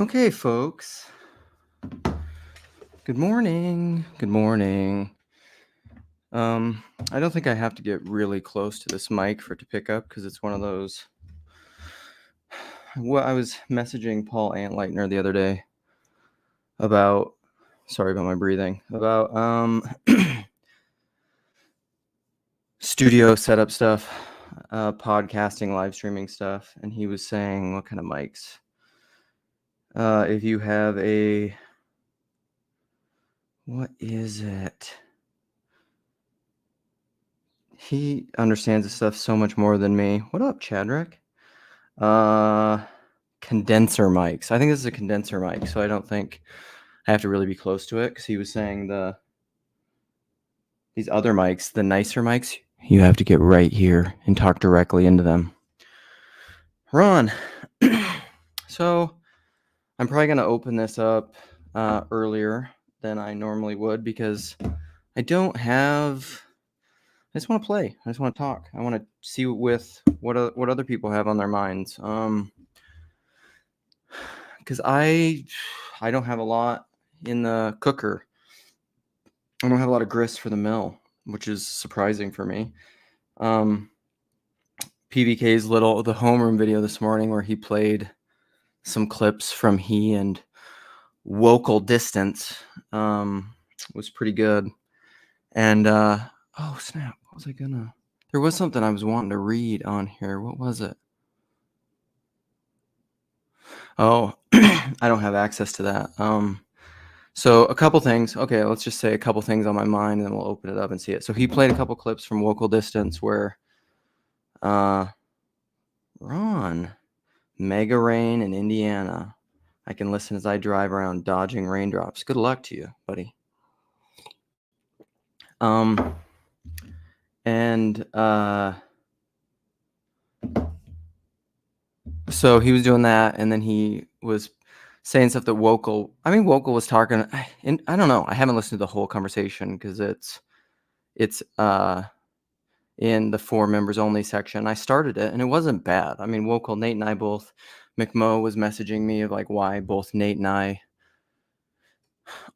Okay, folks. Good morning. Good morning. I don't think I have to get really close to this mic for it to pick up because it's one of those. Well, I was messaging Paul Antleitner the other day about. Sorry about my breathing. About studio setup stuff, podcasting, live streaming stuff, and he was saying what kind of mics. If you have a. What is it? He understands this stuff so much more than me. What up, Chadrick? Condenser mics. I think this is a condenser mic, so I don't think I have to really be close to it because he was saying these other mics, the nicer mics, you have to get right here and talk directly into them. Ron. So I'm probably going to open this up earlier than I normally would because I don't have... I just want to play. I just want to talk. I want to see what other people have on their minds. Because I don't have a lot in the cooker. I don't have a lot of grist for the mill, which is surprising for me. PVK's the homeroom video this morning where he played some clips from he and Vocal Distance was pretty good. And oh snap, what was I gonna? There was something I was wanting to read on here. What was it? Oh, I don't have access to that. So a couple things. Okay, let's just say a couple things on my mind, and then we'll open it up and see it. So he played a couple clips from Vocal Distance where Ron, mega rain in Indiana. I can listen as I drive around dodging raindrops. Good luck to you, buddy. So he was doing that, and then he was saying stuff that Vocal was talking, and I don't know. I haven't listened to the whole conversation because it's in the 4 members only section. I started it and it wasn't bad. I mean, Vocal, Nate and I both, McMo was messaging me of like why both Nate and I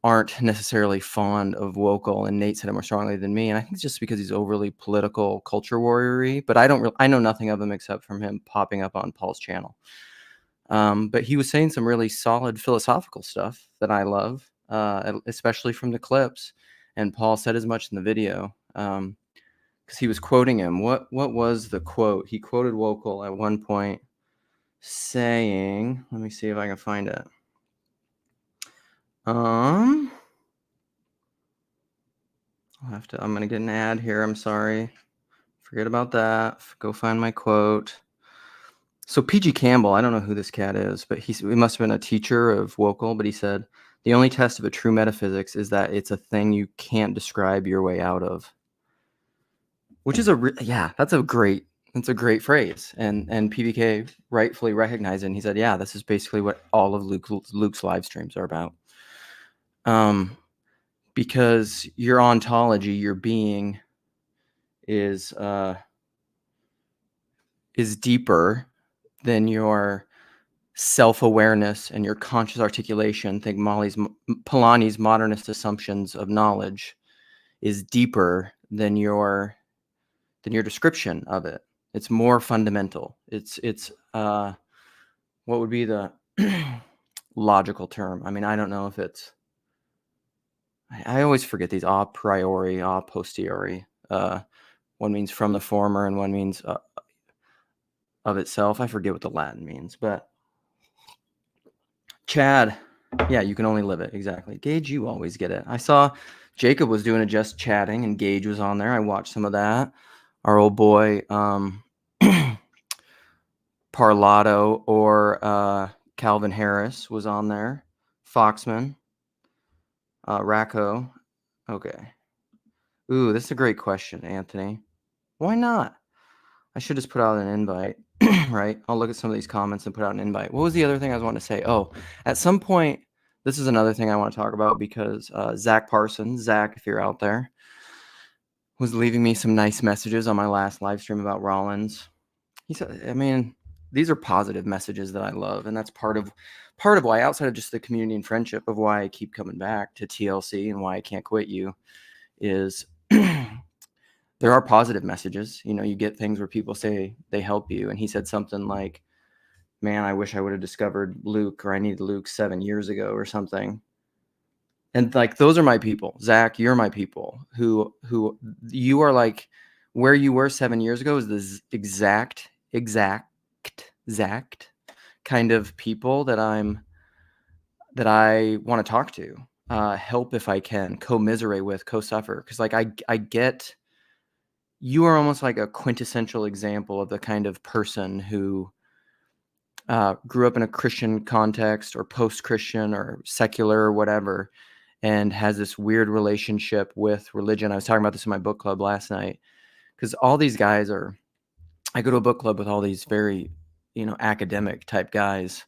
aren't necessarily fond of Vocal, and Nate said it more strongly than me. And I think it's just because he's overly political, culture warrior-y, but I know nothing of him except from him popping up on Paul's channel. But he was saying some really solid philosophical stuff that I love, especially from the clips. And Paul said as much in the video. Because he was quoting him. What was the quote? He quoted Vocal at one point saying, let me see if I can find it. I'm gonna get an ad here. I'm sorry. Forget about that. Go find my quote. So PG Campbell, I don't know who this cat is, but he must have been a teacher of Vocal, but he said, the only test of a true metaphysics is that it's a thing you can't describe your way out of. Which is that's a great phrase. And PBK rightfully recognized it. And he said, yeah, this is basically what all of Luke's live streams are about. Because your ontology, your being is deeper than your self-awareness and your conscious articulation. Think Polanyi's modernist assumptions of knowledge is deeper than your description of it. It's more fundamental. It's what would be the logical term? I mean, I don't know if it's. I always forget these a priori, a posteriori. One means from the former, and one means of itself. I forget what the Latin means, but Chad, yeah, you can only live it. Exactly. Gage, you always get it. I saw Jacob was doing a just chatting, and Gage was on there. I watched some of that. Our old boy, Parlato or Calvin Harris was on there. Foxman, Racco. Okay. Ooh, this is a great question, Anthony. Why not? I should just put out an invite, right? I'll look at some of these comments and put out an invite. What was the other thing I was wanting to say? Oh, at some point, this is another thing I want to talk about because Zach Parsons, Zach, if you're out there, was leaving me some nice messages on my last live stream about Rollins. He said, I mean, these are positive messages that I love, and that's part of why, outside of just the community and friendship, of why I keep coming back to TLC and why I can't quit you, is there are positive messages. You get things where people say they help you, and he said something like, man, I wish I would have discovered Luke, or I needed Luke 7 years ago or something. And like, those are my people. Zach, you're my people who you are like, where you were 7 years ago is the exact kind of people that I want to talk to, help if I can, commiserate with, co-suffer. Because like I get, you are almost like a quintessential example of the kind of person who grew up in a Christian context, or post-Christian, or secular, or whatever, and has this weird relationship with religion. I was talking about this in my book club last night, because all these guys I go to a book club with all these very, academic type guys,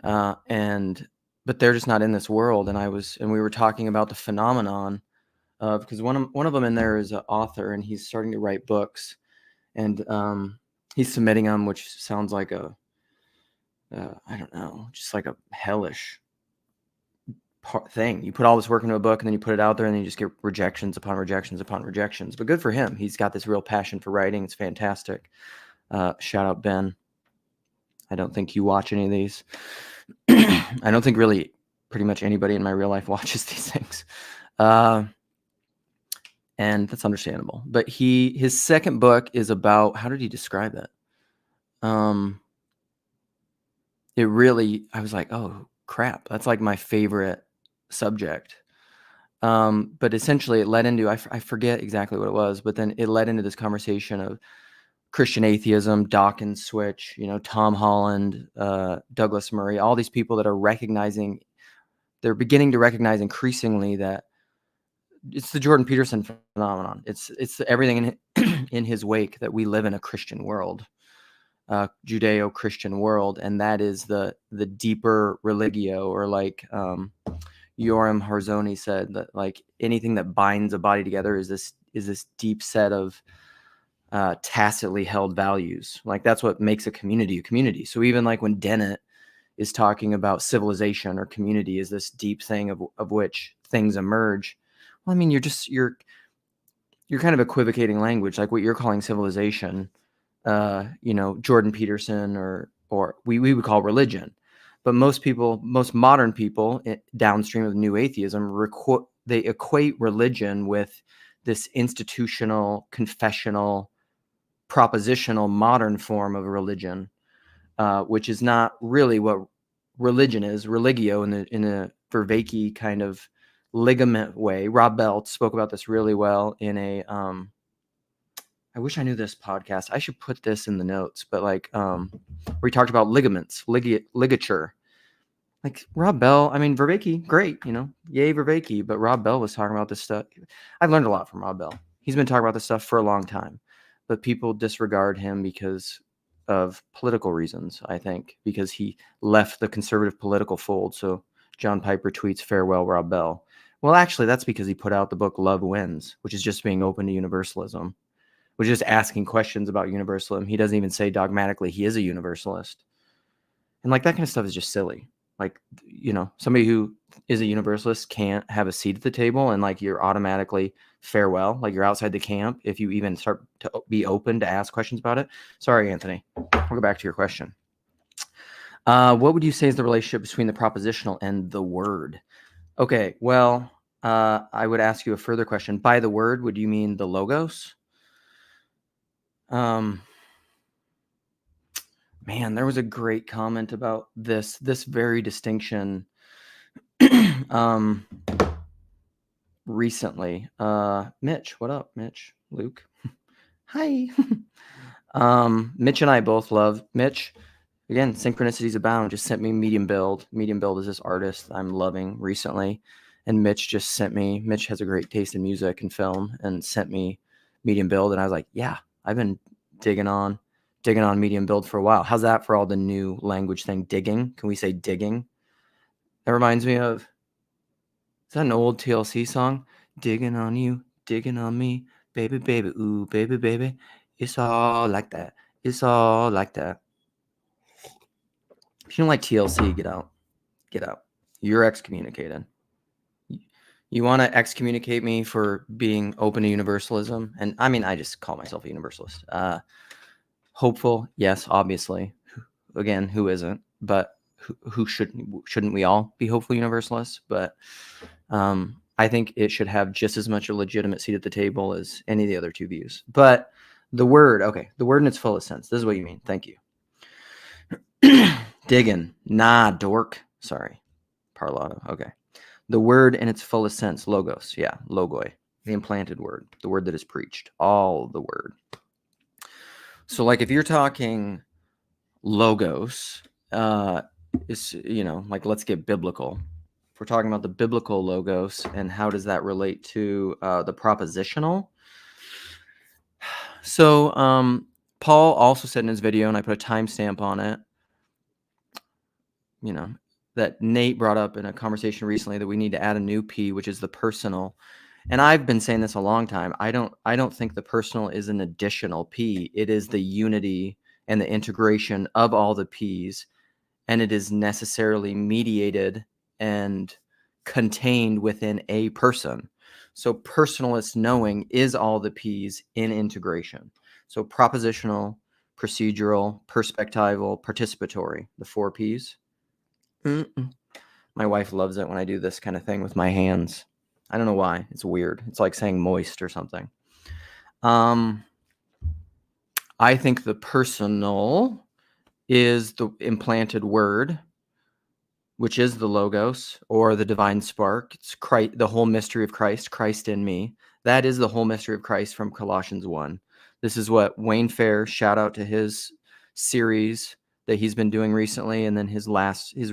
but they're just not in this world. And we were talking about the phenomenon of, because one of them in there is an author, and he's starting to write books, and he's submitting them, which sounds like I don't know, just like a hellish thing. You put all this work into a book, and then you put it out there, and then you just get rejections upon rejections upon rejections. But good for him. He's got this real passion for writing. It's fantastic. Shout out, Ben. I don't think you watch any of these. I don't think really pretty much anybody in my real life watches these things. And that's understandable. But his second book is about, how did he describe it? It really, I was like, oh crap, that's like my favorite subject. But essentially it led into, I forget exactly what it was, but then it led into this conversation of Christian atheism, Dawkins Switch, Tom Holland, Douglas Murray, all these people that are they're beginning to recognize increasingly that it's the Jordan Peterson phenomenon. It's everything in his wake, that we live in a Christian world, Judeo-Christian world, and that is the deeper religio, or like Yoram Harzoni said, that like anything that binds a body together is this deep set of tacitly held values. Like, that's what makes a community a community. So even like when Dennett is talking about civilization or community is this deep thing of which things emerge, well, I mean, you're kind of equivocating language. Like what you're calling civilization, Jordan Peterson or we would call religion. But most modern people downstream of new atheism, they equate religion with this institutional, confessional, propositional, modern form of religion, which is not really what religion is. Religio in a Vervaeke kind of ligament way. Rob Bell spoke about this really well in a I wish I knew this podcast. I should put this in the notes, but like where he talked about ligaments, ligature. Like Rob Bell, I mean, Vervaeke, great, yay Vervaeke, but Rob Bell was talking about this stuff. I've learned a lot from Rob Bell. He's been talking about this stuff for a long time, but people disregard him because of political reasons, I think, because he left the conservative political fold. So John Piper tweets, "Farewell, Rob Bell." Well, actually, that's because he put out the book Love Wins, which is just being open to universalism, which is just asking questions about universalism. He doesn't even say dogmatically he is a universalist. And like that kind of stuff is just silly. Like, somebody who is a universalist can't have a seat at the table, and like you're automatically farewell, like you're outside the camp if you even start to be open to ask questions about it. Sorry, Anthony. I'll go back to your question. What would you say is the relationship between the propositional and the word? Okay, well, I would ask you a further question. By the word, would you mean the logos? Man, there was a great comment about this very distinction recently. Mitch, what up, Mitch? Luke. Hi. Mitch and I both love Mitch. Again, synchronicities abound. Just sent me Medium Build. Medium Build is this artist I'm loving recently. And Mitch has a great taste in music and film, and sent me Medium Build. And I was like, yeah, I've been digging on Medium Build for a while. How's that for all the new language thing? Digging? Can we say digging? That reminds me of, is that an old TLC song? Digging on you, digging on me, baby, baby, ooh, baby, baby. It's all like that. It's all like that. If you don't like TLC, get out. Get out. You're excommunicated. You want to excommunicate me for being open to universalism? And I mean, I just call myself a universalist. Hopeful, yes, obviously. Again, who isn't? But who shouldn't we all be hopeful universalists? But I think it should have just as much a legitimate seat at the table as any of the other two views. But the word in its fullest sense. This is what you mean. Thank you. Diggin. Nah, dork. Sorry. Parlato. Okay. The word in its fullest sense. Logos. Yeah. Logoi. The implanted word. The word that is preached. All the word. So like if you're talking logos, is, like let's get biblical. If we're talking about the biblical logos and how does that relate to the propositional? So Paul also said in his video, and I put a timestamp on it, that Nate brought up in a conversation recently that we need to add a new P, which is the personal. And I've been saying this a long time. I don't think the personal is an additional P. It is the unity and the integration of all the P's, and it is necessarily mediated and contained within a person. So personalist knowing is all the P's in integration. So propositional, procedural, perspectival, participatory, the 4 P's. My wife loves it when I do this kind of thing with my hands. I don't know why. It's weird. It's like saying moist or something. I think the personal is the implanted word, which is the logos or the divine spark. It's Christ, the whole mystery of Christ, Christ in me. That is the whole mystery of Christ from Colossians 1. This is what Wayne Fair, shout out to his series that he's been doing recently, and then his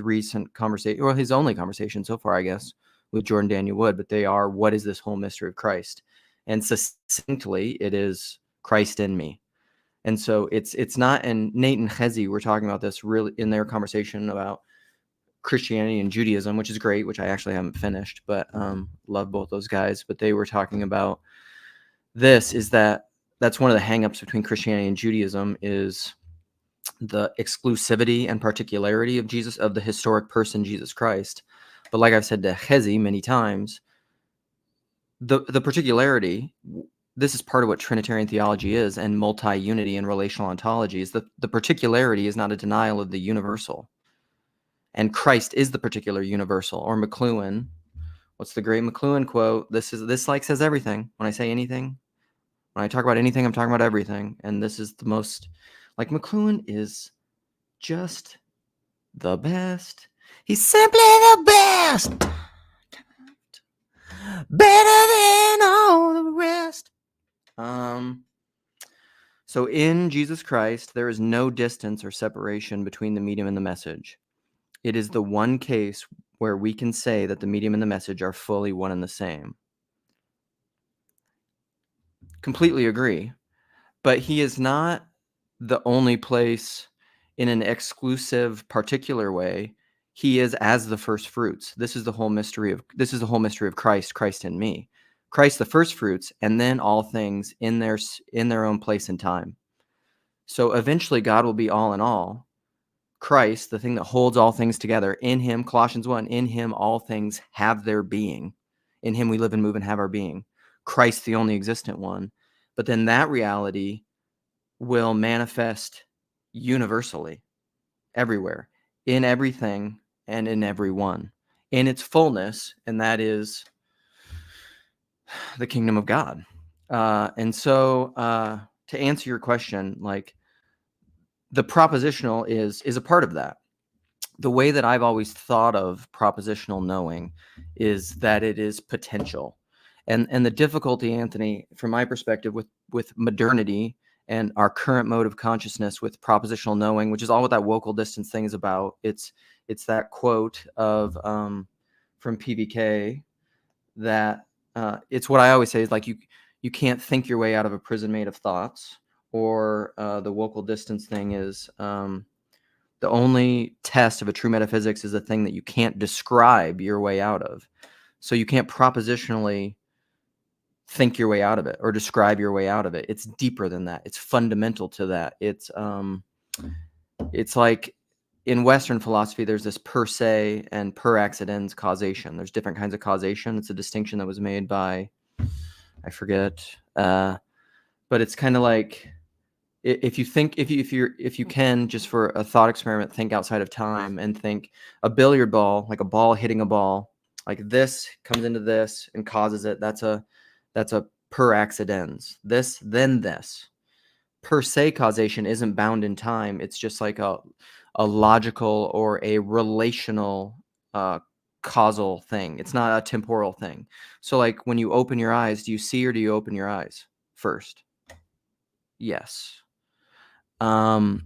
recent conversation, or his only conversation so far, I guess, with Jordan Daniel Wood. But they are, what is this whole mystery of Christ? And succinctly, it is Christ in me. And so it's not, and Nate and Chezi were talking about this really in their conversation about Christianity and Judaism, which is great, which I actually haven't finished, but love both those guys. But they were talking about this, is that's one of the hangups between Christianity and Judaism, is the exclusivity and particularity of Jesus, of the historic person Jesus Christ. But like I've said to Chezi many times, the particularity, this is part of what Trinitarian theology is, and multi-unity and relational ontology, is the particularity is not a denial of the universal. And Christ is the particular universal. Or McLuhan, what's the great McLuhan quote? This says everything. When I say anything, when I talk about anything, I'm talking about everything. And this is the most, like, McLuhan is just the best. He's simply the best. Better than all the rest. So in Jesus Christ, there is no distance or separation between the medium and the message. It is the one case where we can say that the medium and the message are fully one and the same. Completely agree. But he is not the only place in an exclusive, particular way. He is as the first fruits. This is the whole mystery of Christ, Christ in me. Christ the first fruits, and then all things in their own place and time. So eventually God will be all in all. Christ, the thing that holds all things together, in him, Colossians 1, in him all things have their being. In him we live and move and have our being. Christ, the only existent one. But then that reality will manifest universally, everywhere, in everything and in everyone, in its fullness, and that is the kingdom of God. And so to answer your question, like, the propositional is a part of that. The way that I've always thought of propositional knowing is that it is potential. And the difficulty, Anthony, from my perspective, with modernity and our current mode of consciousness with propositional knowing, which is all what that vocal distance thing is about. It's that quote of from PVK that it's what I always say is, like, you can't think your way out of a prison made of thoughts. Or the vocal distance thing is the only test of a true metaphysics is a thing that you can't describe your way out of. So you can't propositionally think your way out of it or describe your way out of it. It's deeper than that. It's fundamental to that. It's like in Western philosophy, there's this per se and per accidens causation. There's different kinds of causation. It's a distinction that was made by, I forget, but it's kind of like if you can, just for a thought experiment, think outside of time and think a billiard ball, like a ball hitting a ball, like this comes into this and causes it. That's a per accidens. This, then this. Per se causation isn't bound in time. It's just like a logical or a relational causal thing. It's not a temporal thing. So like when you open your eyes, do you see or do you open your eyes first? Yes. And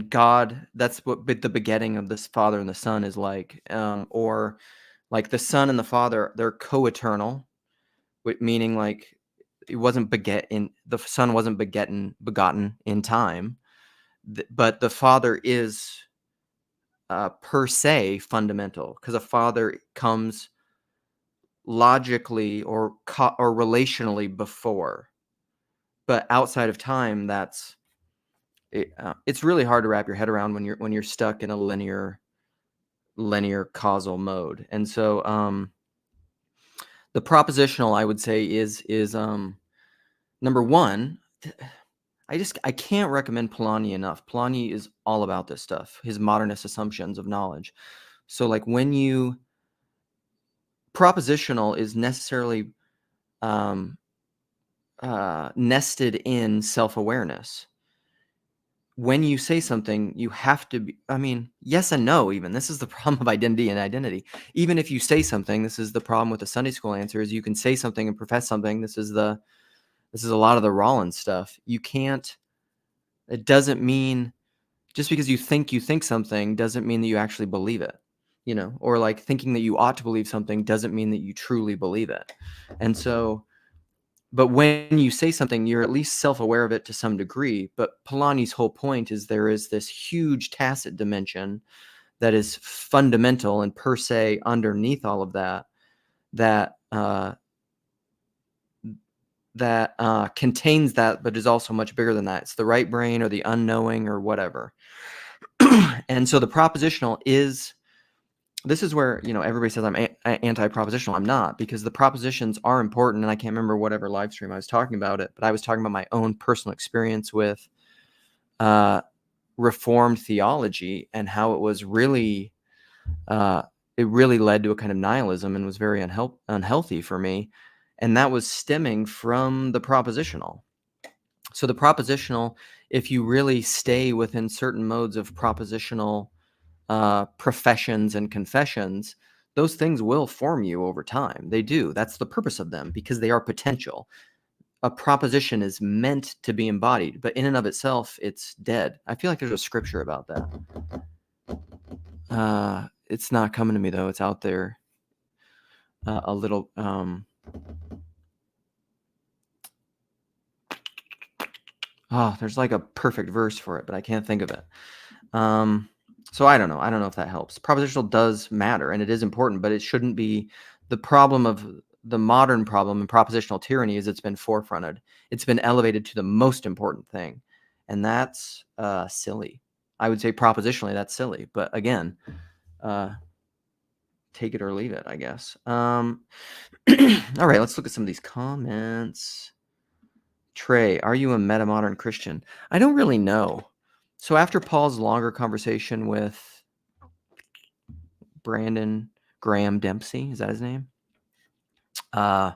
God, that's what the begetting of this Father and the Son is like. Or like the Son and the Father, they're co-eternal, meaning like the Son wasn't begotten in time, but the Father is per se fundamental, because a father comes logically or relationally before, but outside of time, it's really hard to wrap your head around when you're stuck in a linear causal mode. And so the propositional, I would say, is number one. I can't recommend Polanyi enough. Polanyi is all about this stuff, his modernist assumptions of knowledge. So like propositional is necessarily nested in self-awareness. When you say something, you have to be, yes and no, even. This is the problem of identity and identity. Even if you say something, this is the problem with the Sunday school answer, is you can say something and profess something. This is a lot of the Rollins stuff. It doesn't mean, just because you think something doesn't mean that you actually believe it, or like thinking that you ought to believe something doesn't mean that you truly believe it. And so, but when you say something, you're at least self-aware of it to some degree. But Polanyi's whole point is there is this huge tacit dimension that is fundamental and per se underneath all of that contains that, but is also much bigger than that. It's the right brain or the unknowing or whatever. And so the propositional this is where, everybody says I'm anti-propositional. I'm not, because the propositions are important. And I can't remember whatever live stream I was talking about it, but I was talking about my own personal experience with Reformed theology and how it was really, it really led to a kind of nihilism and was very unhealthy for me. And that was stemming from the propositional. So the propositional, if you really stay within certain modes of propositional professions and confessions, those things will form you over time. They do. That's the purpose of them, because they are potential. A proposition is meant to be embodied, but in and of itself, it's dead. I feel like there's a scripture about that. It's not coming to me though. It's out there a little. There's like a perfect verse for it, but I can't think of it. So I don't know. I don't know if that helps. Propositional does matter, and it is important, but it shouldn't be the problem of the modern problem in propositional tyranny. Is it's been forefronted. It's been elevated to the most important thing, and that's silly. I would say propositionally that's silly, but again, take it or leave it, I guess. All right, let's look at some of these comments. Trey, are you a meta-modern Christian? I don't really know. So after Paul's longer conversation with Brandon Graham Dempsey, is that his name? Because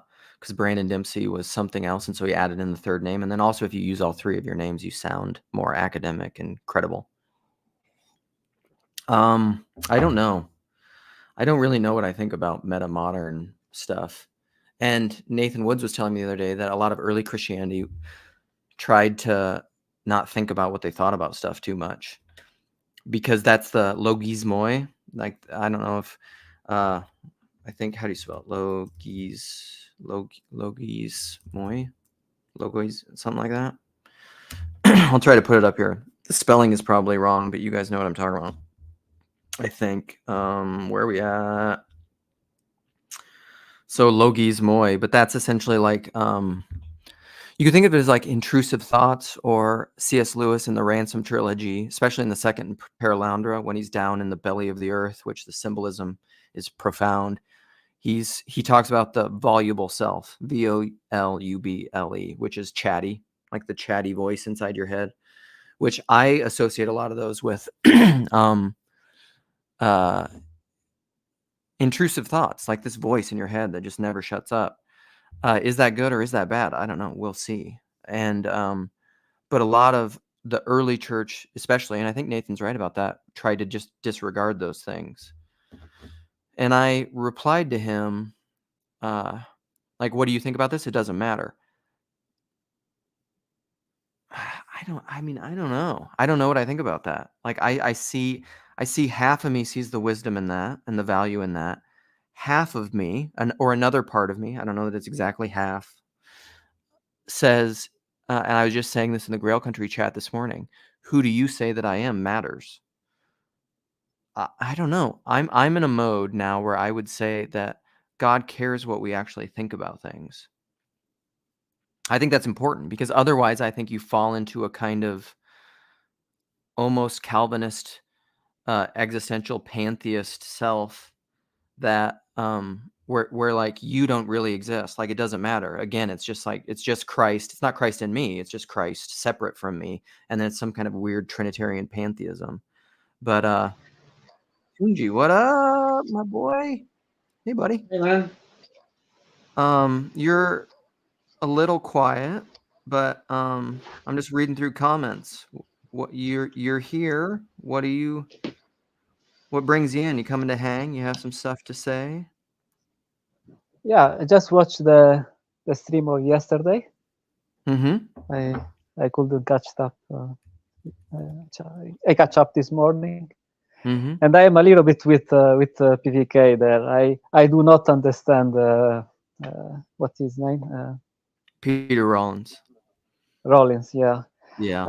Brandon Dempsey was something else, and so he added in the third name. And then also, if you use all three of your names, you sound more academic and credible. I don't know. I don't really know what I think about meta-modern stuff. And Nathan Woods was telling me the other day that a lot of early Christianity tried to not think about what they thought about stuff too much, because that's the logismoi. Like, I don't know if, I think, how do you spell it? Logismoi, something like that. I'll try to put it up here. The spelling is probably wrong, but you guys know what I'm talking about, I think. Where are we at? So logismoi, but that's essentially like, You can think of it as like intrusive thoughts, or C.S. Lewis in the Ransom trilogy, especially in the second Perelandra, when he's down in the belly of the earth, which the symbolism is profound. He talks about the voluble self, VOLUBLE, which is chatty, like the chatty voice inside your head, which I associate a lot of those with intrusive thoughts, like this voice in your head that just never shuts up. Is that good or is that bad? I don't know. We'll see. And but a lot of the early church, especially, and I think Nathan's right about that, tried to just disregard those things. And I replied to him, like, what do you think about this? It doesn't matter. I don't know. I don't know what I think about that. Like, I see half of me sees the wisdom in that and the value in that. Half of me, or another part of me, I don't know that it's exactly half, says, and I was just saying this in the Grail Country chat this morning, who do you say that I am matters. I don't know. I'm in a mode now where I would say that God cares what we actually think about things. I think that's important, because otherwise I think you fall into a kind of almost Calvinist, existential pantheist self that where like you don't really exist. Like, it doesn't matter. Again, it's just Christ. It's not Christ in me. It's just Christ separate from me. And then it's some kind of weird Trinitarian pantheism. But Tunji, what up, my boy? Hey, buddy. Hey, man. You're a little quiet, but I'm just reading through comments. What you're here? What brings you in? You coming to hang? You have some stuff to say? Yeah, I just watched the stream of yesterday. Mm-hmm. I couldn't catch up. I catch up this morning, and I am a little bit with PVK there. I do not understand what's his name. Peter Rollins. Rollins. Yeah. Yeah.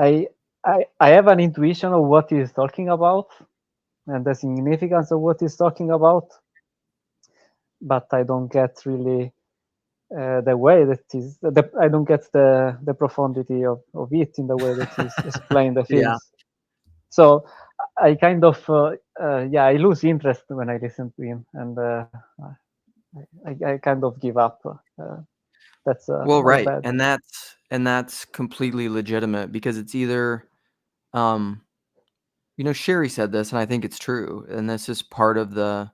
I have an intuition of what he's talking about and the significance of what he's talking about, but I don't get really the way that is. I don't get the profundity of it in the way that he's explained the things. Yeah. So I kind of I lose interest when I listen to him, and I kind of give up. That's Well, my right, bad. and that's completely legitimate, because it's either, Sherry said this, and I think it's true, and this is part of the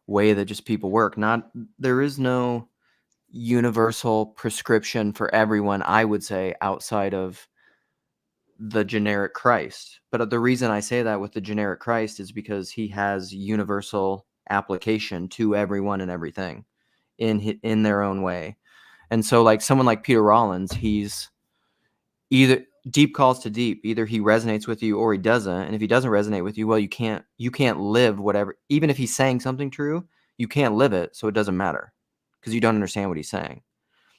way that just people work. There is no universal prescription for everyone, I would say, outside of the generic Christ. But the reason I say that with the generic Christ is because he has universal application to everyone and everything in their own way. And so, like, someone like Peter Rollins, he's either deep calls to deep. Either he resonates with you or he doesn't. And if he doesn't resonate with you, well, you can't live whatever. Even if he's saying something true, you can't live it, so it doesn't matter, because you don't understand what he's saying.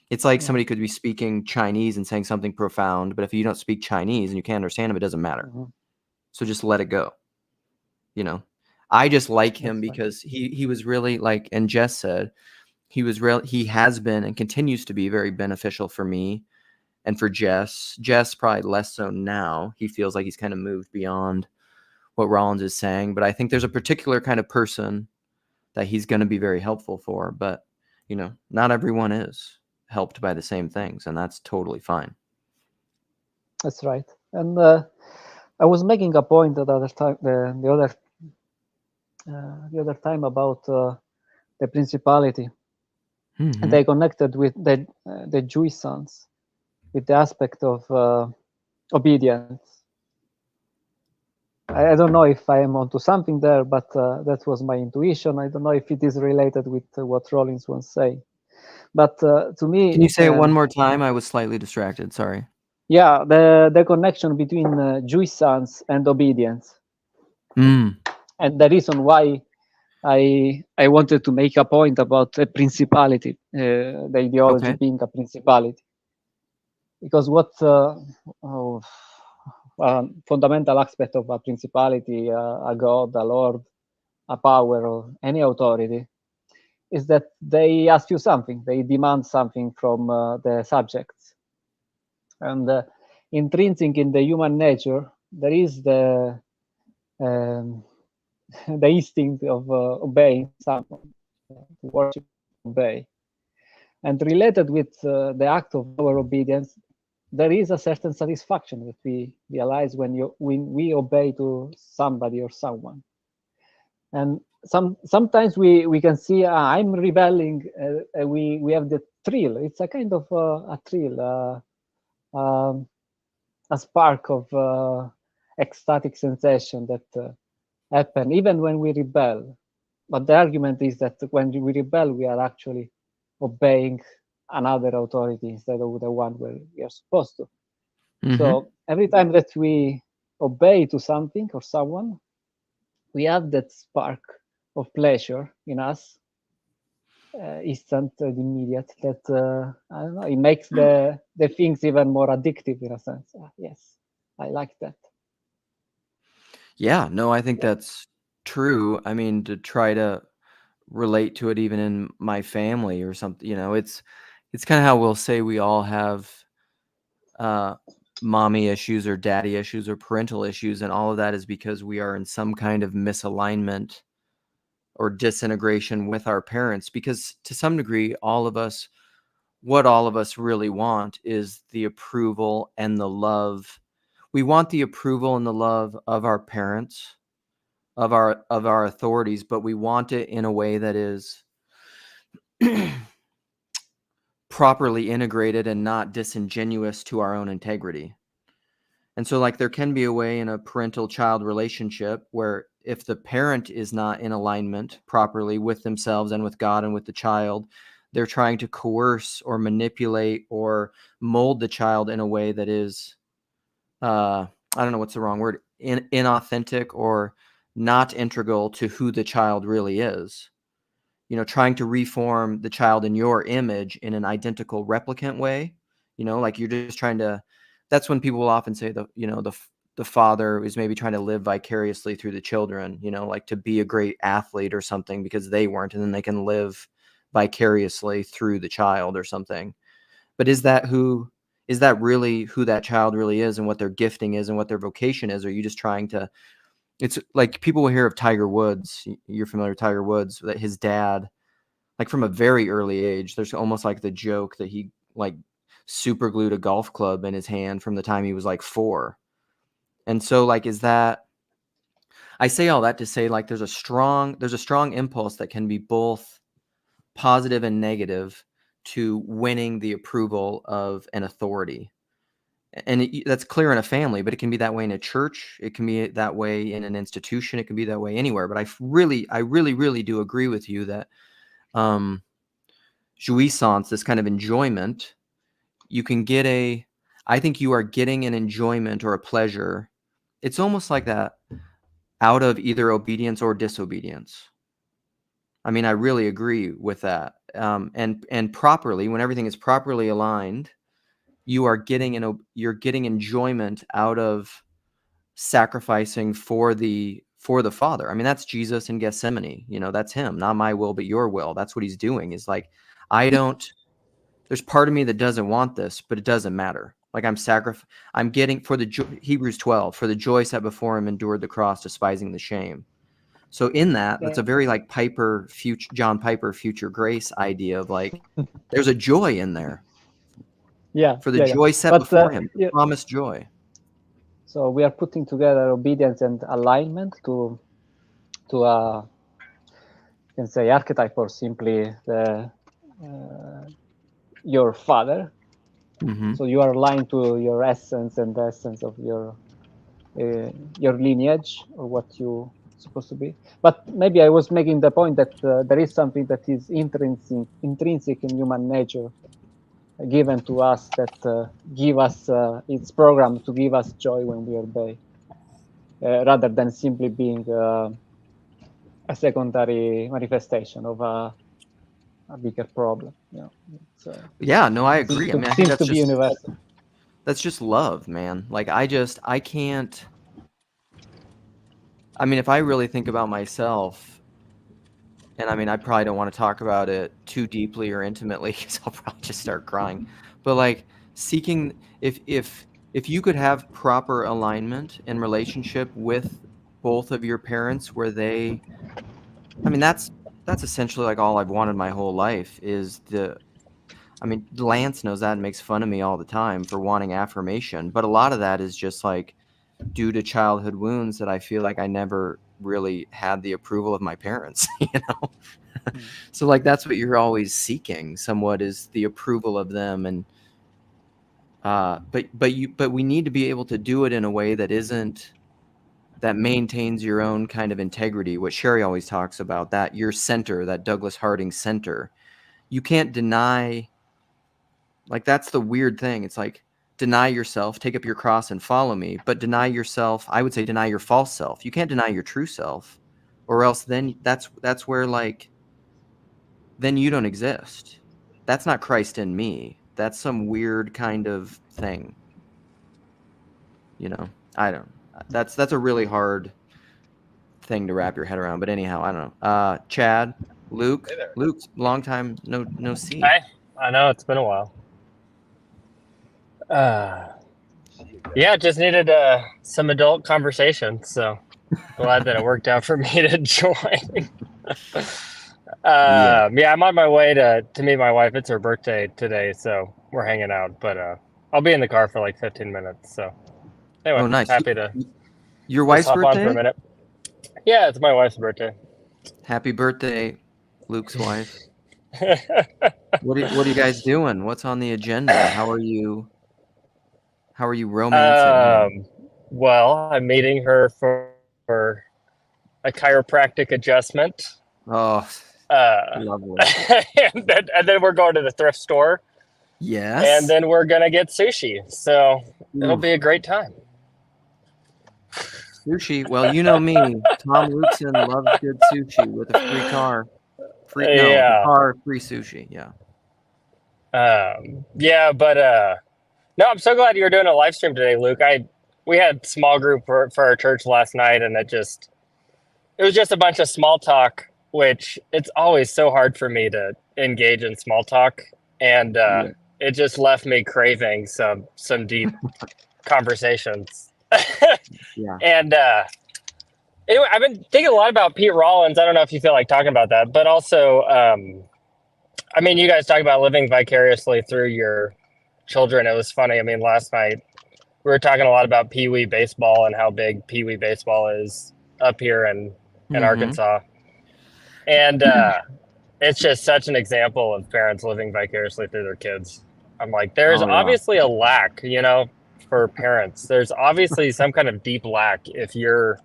It's like somebody could be speaking Chinese and saying something profound, but if you don't speak Chinese and you can't understand him, it doesn't matter. Mm-hmm. So just let it go. I just like him because he was really, like, and Jess said, he has been and continues to be very beneficial for me and for Jess. Jess probably less so now. He feels like he's kind of moved beyond what Rollins is saying, but I think there's a particular kind of person that he's going to be very helpful for. But not everyone is helped by the same things, and that's totally fine. That's right. And I was making a point the other time, the other time about the principality, and they connected with the jouissance, with the aspect of obedience. I don't know if I am onto something there, but that was my intuition. I don't know if it is related with what Rollins once said. But to me, can you say it one more time? I was slightly distracted. Sorry. Yeah, the connection between jouissance and obedience, and the reason why I wanted to make a point about a principality, the ideology being a principality, because what fundamental aspect of a principality, a god, a lord, a power, or any authority, is that they ask you something, they demand something from the subjects. And intrinsic in the human nature, there is um, the instinct of obeying someone, to worship, obey. And related with the act of our obedience, there is a certain satisfaction that we realize when we obey to somebody or someone. And sometimes we can see I'm rebelling. We have the thrill. It's a kind of a thrill, um, a spark of ecstatic sensation that happen even when we rebel. But the argument is that when we rebel, we are actually obeying another authority instead of the one where we are supposed to. Mhm. So every time that we obey to something or someone, we have that spark of pleasure in us, instant and immediate, that I don't know, it makes the things even more addictive in a sense. Yes, I like that. Yeah, no, I think that's true. I mean, to try to relate to it even in my family or something, it's kind of how we'll say we all have mommy issues or daddy issues or parental issues, and all of that is because we are in some kind of misalignment or disintegration with our parents, because to some degree what all of us really want is the approval and the love. We want the approval and the love of our parents, of our authorities, but we want it in a way that is properly integrated and not disingenuous to our own integrity. And so, like, there can be a way in a parental-child relationship where if the parent is not in alignment properly with themselves and with God and with the child, they're trying to coerce or manipulate or mold the child in a way that is, I don't know what's the wrong word, inauthentic or not integral to who the child really is. Trying to reform the child in your image in an identical replicant way, like you're just trying to. That's when people will often say the father is maybe trying to live vicariously through the children, like to be a great athlete or something because they weren't, and then they can live vicariously through the child or something. But is that really who that child really is and what their gifting is and what their vocation is? Or are you just trying to? It's like people will hear of Tiger Woods. You're familiar with Tiger Woods, that his dad, like from a very early age, there's almost like the joke that he like super glued a golf club in his hand from the time he was like 4. And so, like, I say all that to say, like, there's a strong impulse that can be both positive and negative to winning the approval of an authority. And that's clear in a family, but it can be that way in a church. It can be that way in an institution. It can be that way anywhere. But I really do agree with you that jouissance, this kind of enjoyment, I think you are getting an enjoyment or a pleasure. It's almost like that out of either obedience or disobedience. I mean, I really agree with that. And properly, when everything is properly aligned, you're getting enjoyment out of sacrificing for the Father. I mean, that's Jesus in Gethsemane. That's him. Not my will, but your will. That's what he's doing. Is like, there's part of me that doesn't want this, but it doesn't matter. Like I'm getting for the Hebrews 12, for the joy set before him endured the cross, despising the shame. So in that's a very like John Piper future grace idea of like, there's a joy in there. Yeah. For the joy set before him, the promised joy. So we are putting together obedience and alignment to you can say archetype, or simply your father. Mm-hmm. So you are aligned to your essence and the essence of your lineage, or what you supposed to be. But maybe I was making the point that there is something that is intrinsic in human nature, given to us, that give us it's programmed to give us joy when we obey, rather than simply being a secondary manifestation of a bigger problem. Yeah, no, I agree. I mean, I think seems to be universal. That's just love, man. Like, I can't. I mean, if I really think about myself, and I mean, I probably don't want to talk about it too deeply or intimately because I'll probably just start crying. But like, seeking, if you could have proper alignment in relationship with both of your parents, where they, I mean, that's essentially like all I've wanted my whole life is I mean, Lance knows that and makes fun of me all the time for wanting affirmation, but a lot of that is just like due to childhood wounds that I feel like I never really had the approval of my parents, you know? So like that's what you're always seeking, somewhat, is the approval of them. And but we need to be able to do it in a way that maintains your own kind of integrity, what Sherry always talks about, that your center, that Douglas Harding center. You can't deny, like that's the weird thing. It's like, deny yourself, take up your cross and follow me, but deny yourself, I would say deny your false self. You can't deny your true self, or else then that's where, like, then you don't exist. That's not Christ in me. That's some weird kind of thing. You know, I don't. That's a really hard thing to wrap your head around. But anyhow, I don't know. Chad, Luke, Hey there. Luke, long time no see. Hi. I know it's been a while. Yeah, just needed some adult conversation. So glad that it worked out for me to join. Yeah, I'm on my way to meet my wife. It's her birthday today, so we're hanging out. But I'll be in the car for like 15 minutes. So anyway, Oh, nice. happy to Your just wife's hop on for a birthday? minute. Yeah, it's my wife's birthday. Happy birthday, Luke's wife. What are you guys doing? What's on the agenda? How are you romancing? Well, I'm meeting her for a chiropractic adjustment. Oh, lovely. and then we're going to the thrift store. Yes. And then we're going to get sushi. So it'll Oof. be a great time. Sushi. Well, you know me. Tom Lukeson loves good sushi with a free car. Yeah. Car, free sushi. Yeah. Yeah, but no, I'm so glad you're doing a live stream today, Luke. We had small group for our church last night, and it was just a bunch of small talk, which it's always so hard for me to engage in small talk. And it just left me craving some deep conversations. Yeah. And anyway, I've been thinking a lot about Pete Rollins. I don't know if you feel like talking about that, but also, I mean, you guys talk about living vicariously through your children. It was funny. I mean, last night we were talking a lot about Pee Wee baseball and how big Pee Wee baseball is up here in Arkansas. And it's just such an example of parents living vicariously through their kids. I'm like, there's obviously a lack, for parents. There's obviously some kind of deep lack if you're,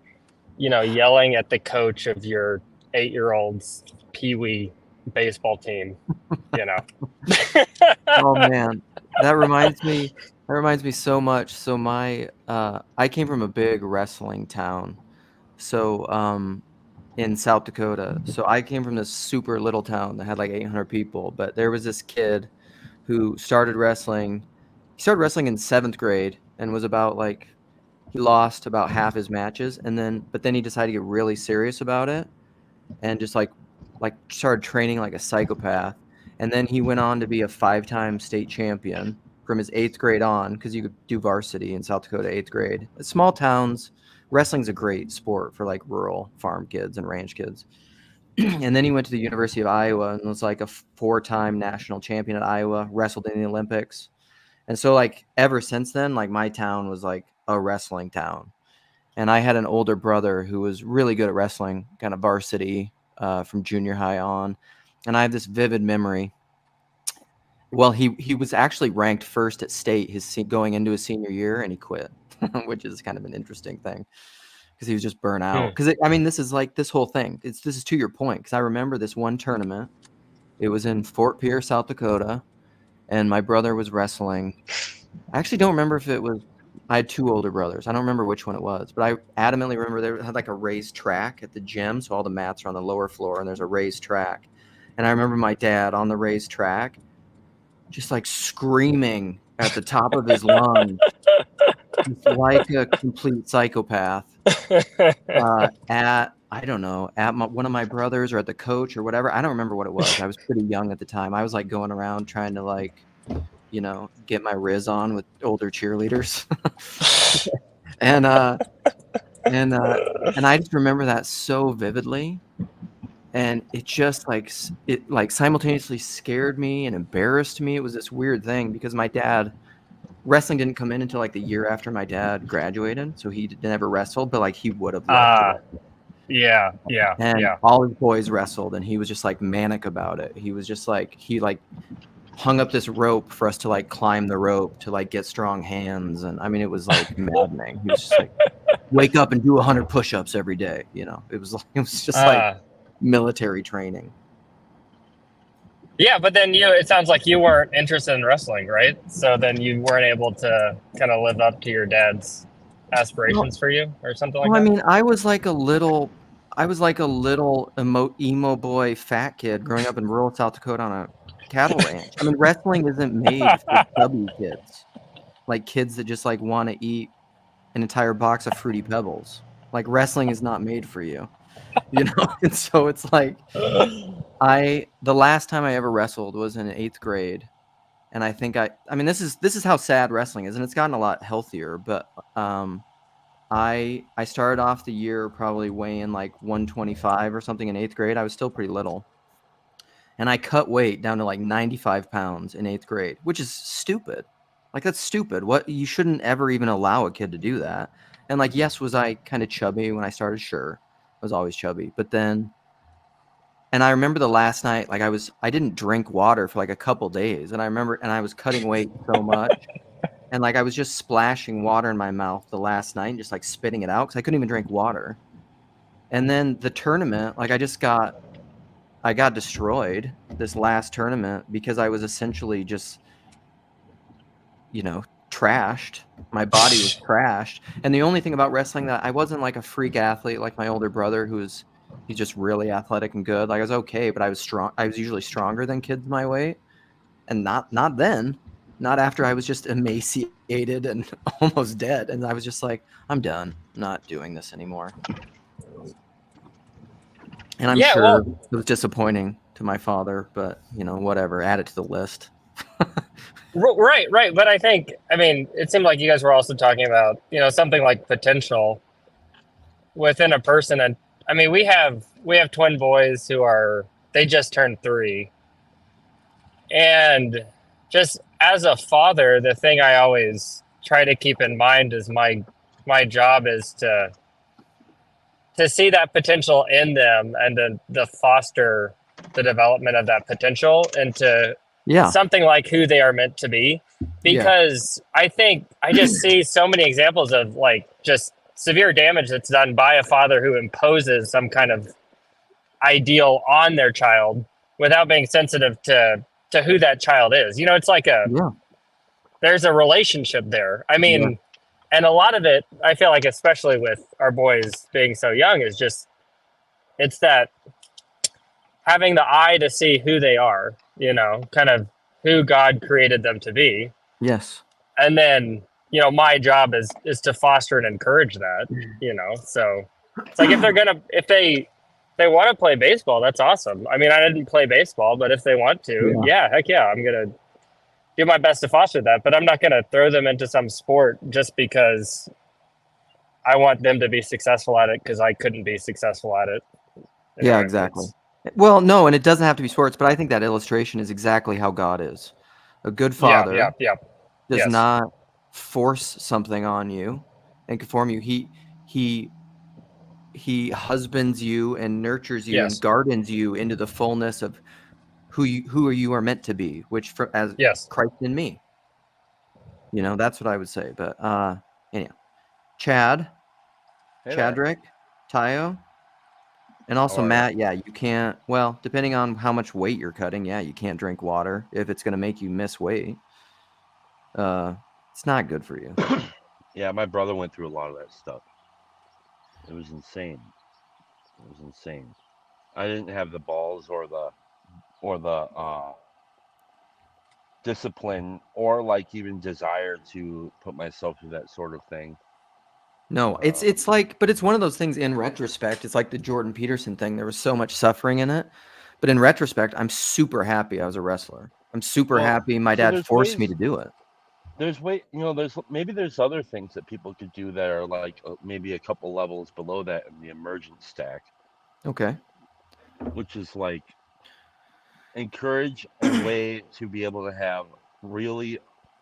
yelling at the coach of your 8-year-old's Pee Wee baseball team, Oh man, that reminds me so much. So I came from a big wrestling town. So in South Dakota. So I came from this super little town that had like 800 people, but there was this kid who started wrestling. He started wrestling in 7th grade and was about like, he lost about half his matches, but then he decided to get really serious about it and just like started training like a psychopath. And then he went on to be a 5-time state champion from his 8th grade on, because you could do varsity in South Dakota 8th grade. Small towns, wrestling's a great sport for like rural farm kids and ranch kids. And then he went to the University of Iowa and was like a 4-time national champion at Iowa, wrestled in the Olympics. And so like ever since then, like my town was like a wrestling town. And I had an older brother who was really good at wrestling, kind of varsity from junior high on. And I have this vivid memory. Well, he was actually ranked first at state going into his senior year, and he quit, which is kind of an interesting thing because he was just burnt out. Because this is like this whole thing. This is to your point, because I remember this one tournament. It was in Fort Pierce, South Dakota, and my brother was wrestling. I actually don't remember if it was. I had 2 older brothers. I don't remember which one it was, but I adamantly remember they had like a raised track at the gym, so all the mats are on the lower floor, and there's a raised track. And I remember my dad on the raised track, just like screaming at the top of his lungs, just like a complete psychopath, at one of my brothers or at the coach or whatever. I don't remember what it was. I was pretty young at the time. I was like going around trying to like get my riz on with older cheerleaders. and I just remember that so vividly. And it just it simultaneously scared me and embarrassed me. It was this weird thing because wrestling didn't come in until like the year after my dad graduated. So he never wrestled, but like he would have loved to. Yeah. And all his boys wrestled, and he was just like manic about it. He was just like, he like hung up this rope for us to like climb the rope to like get strong hands. And I mean, it was like maddening. He was just like, wake up and do 100 push-ups every day. It was just like military training. Yeah, but then it sounds like you weren't interested in wrestling, right? So then you weren't able to kind of live up to your dad's aspirations for you or something like that? I mean, I was like a little emo boy fat kid growing up in rural South Dakota on a cattle ranch. I mean, wrestling isn't made for chubby kids, like kids that just like want to eat an entire box of Fruity Pebbles. Like wrestling is not made for you, And so it's like the last time I ever wrestled was in 8th grade, and I think I mean this is how sad wrestling is, and it's gotten a lot healthier, but I started off the year probably weighing like 125 or something in 8th grade. I was still pretty little. And I cut weight down to like 95 pounds in 8th grade, which is stupid. Like, that's stupid. You shouldn't ever even allow a kid to do that. And like, yes, was I kind of chubby when I started? Sure. I was always chubby. But then, and I remember the last night, like I didn't drink water for like a couple days. And I was cutting weight so much. And like I was just splashing water in my mouth the last night and just like spitting it out because I couldn't even drink water. And then the tournament, like I got destroyed this last tournament because I was essentially just, trashed. My body was trashed. And the only thing about wrestling that I wasn't like a freak athlete like my older brother he's just really athletic and good. Like I was okay, but I was strong. I was usually stronger than kids my weight. And not then. Not after I was just emaciated and almost dead. And I was just like, I'm done. I'm not doing this anymore. And I'm sure it was disappointing to my father, but, whatever. Add it to the list. Right. But I mean, it seemed like you guys were also talking about, something like potential within a person. And I mean, we have twin boys they just turned 3. And just as a father, the thing I always try to keep in mind is my job is to see that potential in them and to foster the development of that potential into something like who they are meant to be. Because I think I just see so many examples of like just severe damage that's done by a father who imposes some kind of ideal on their child without being sensitive to who that child is. It's like there's a relationship there. I mean, and a lot of it, I feel like, especially with our boys being so young, is just, it's that having the eye to see who they are, kind of who God created them to be. Yes. And then, my job is to foster and encourage that, so it's like if they want to play baseball, that's awesome. I mean, I didn't play baseball, but if they want to, heck yeah, I'm going to do my best to foster that, but I'm not going to throw them into some sport just because I want them to be successful at it because I couldn't be successful at it. Yeah, exactly. Well, no, and it doesn't have to be sports, but I think that illustration is exactly how God is. A good father does not force something on you and conform you. He husbands you and nurtures you and gardens you into the fullness of who you are meant to be, which as Christ in me. That's what I would say. But anyhow, Chad, Chadrick, Tayo, and also Matt. Yeah, you can't. Well, depending on how much weight you're cutting, you can't drink water if it's going to make you miss weight. It's not good for you. Yeah, my brother went through a lot of that stuff. It was insane. I didn't have the balls or the discipline or like even desire to put myself through that sort of thing. No, it's like, but it's one of those things in retrospect. It's like the Jordan Peterson thing. There was so much suffering in it, but in retrospect, I'm super happy I was a wrestler. I'm super Well, happy my so dad there's forced me ways. to do it. There's other things that people could do that are like maybe a couple levels below that in the emergent stack, Okay. which is like encourage a way to be able to have really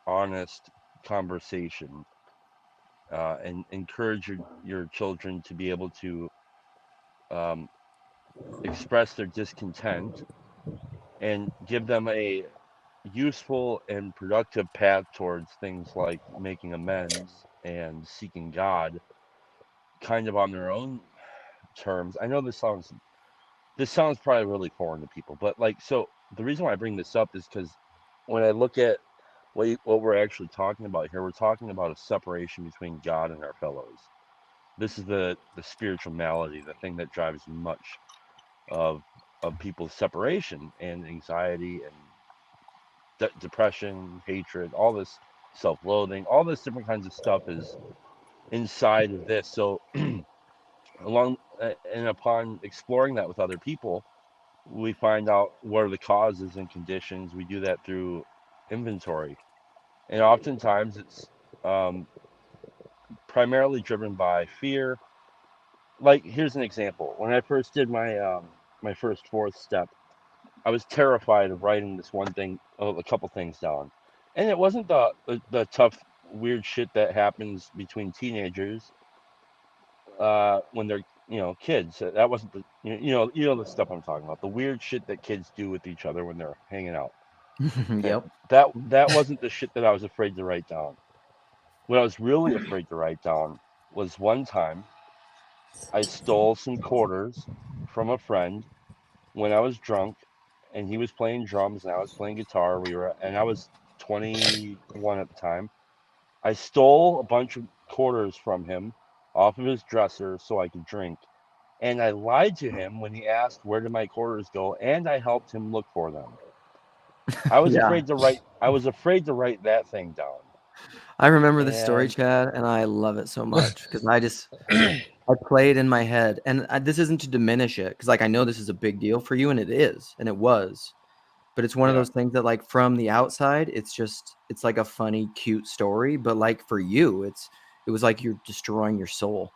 honest conversation, and encourage your children to be able to um, express their discontent and give them a useful and productive path towards things like making amends and seeking God kind of on their own terms. I know this sounds probably really foreign to people, but like, so the reason why I bring this up is because when I look at what we're actually talking about here, we're talking about a separation between God and our fellows. This is the spiritual malady, the thing that drives much of people's separation and anxiety and depression, hatred, all this self-loathing, all this different kinds of stuff is inside of this. So along and upon exploring that with other people, we find out what are the causes and conditions. We do that through inventory, and oftentimes it's um, primarily driven by fear. Like, here's an example: when I first did my first fourth step, I was terrified of writing this one thing, a couple things down, and it wasn't the tough, weird shit that happens between teenagers when they're kids. That wasn't the the stuff I'm talking about. The weird shit that kids do with each other when they're hanging out. Okay, Yep. that wasn't the shit that I was afraid to write down. What I was really afraid to write down was one time I stole some quarters from a friend when I was drunk, and he was playing drums and I was playing guitar. And I was 21 at the time. I stole a bunch of quarters from him off of his dresser so I could drink. And I lied to him when he asked where did my quarters go, and I helped him look for them. Yeah. I was afraid to write that thing down. I remember this story, And Chad, and I love it so much because I play it in my head, and this isn't to diminish it because like I know this is a big deal for you, and it is, and it was, but it's one of yeah. those things that like from the outside, it's like a funny, cute story, but like for you, it was like you're destroying your soul.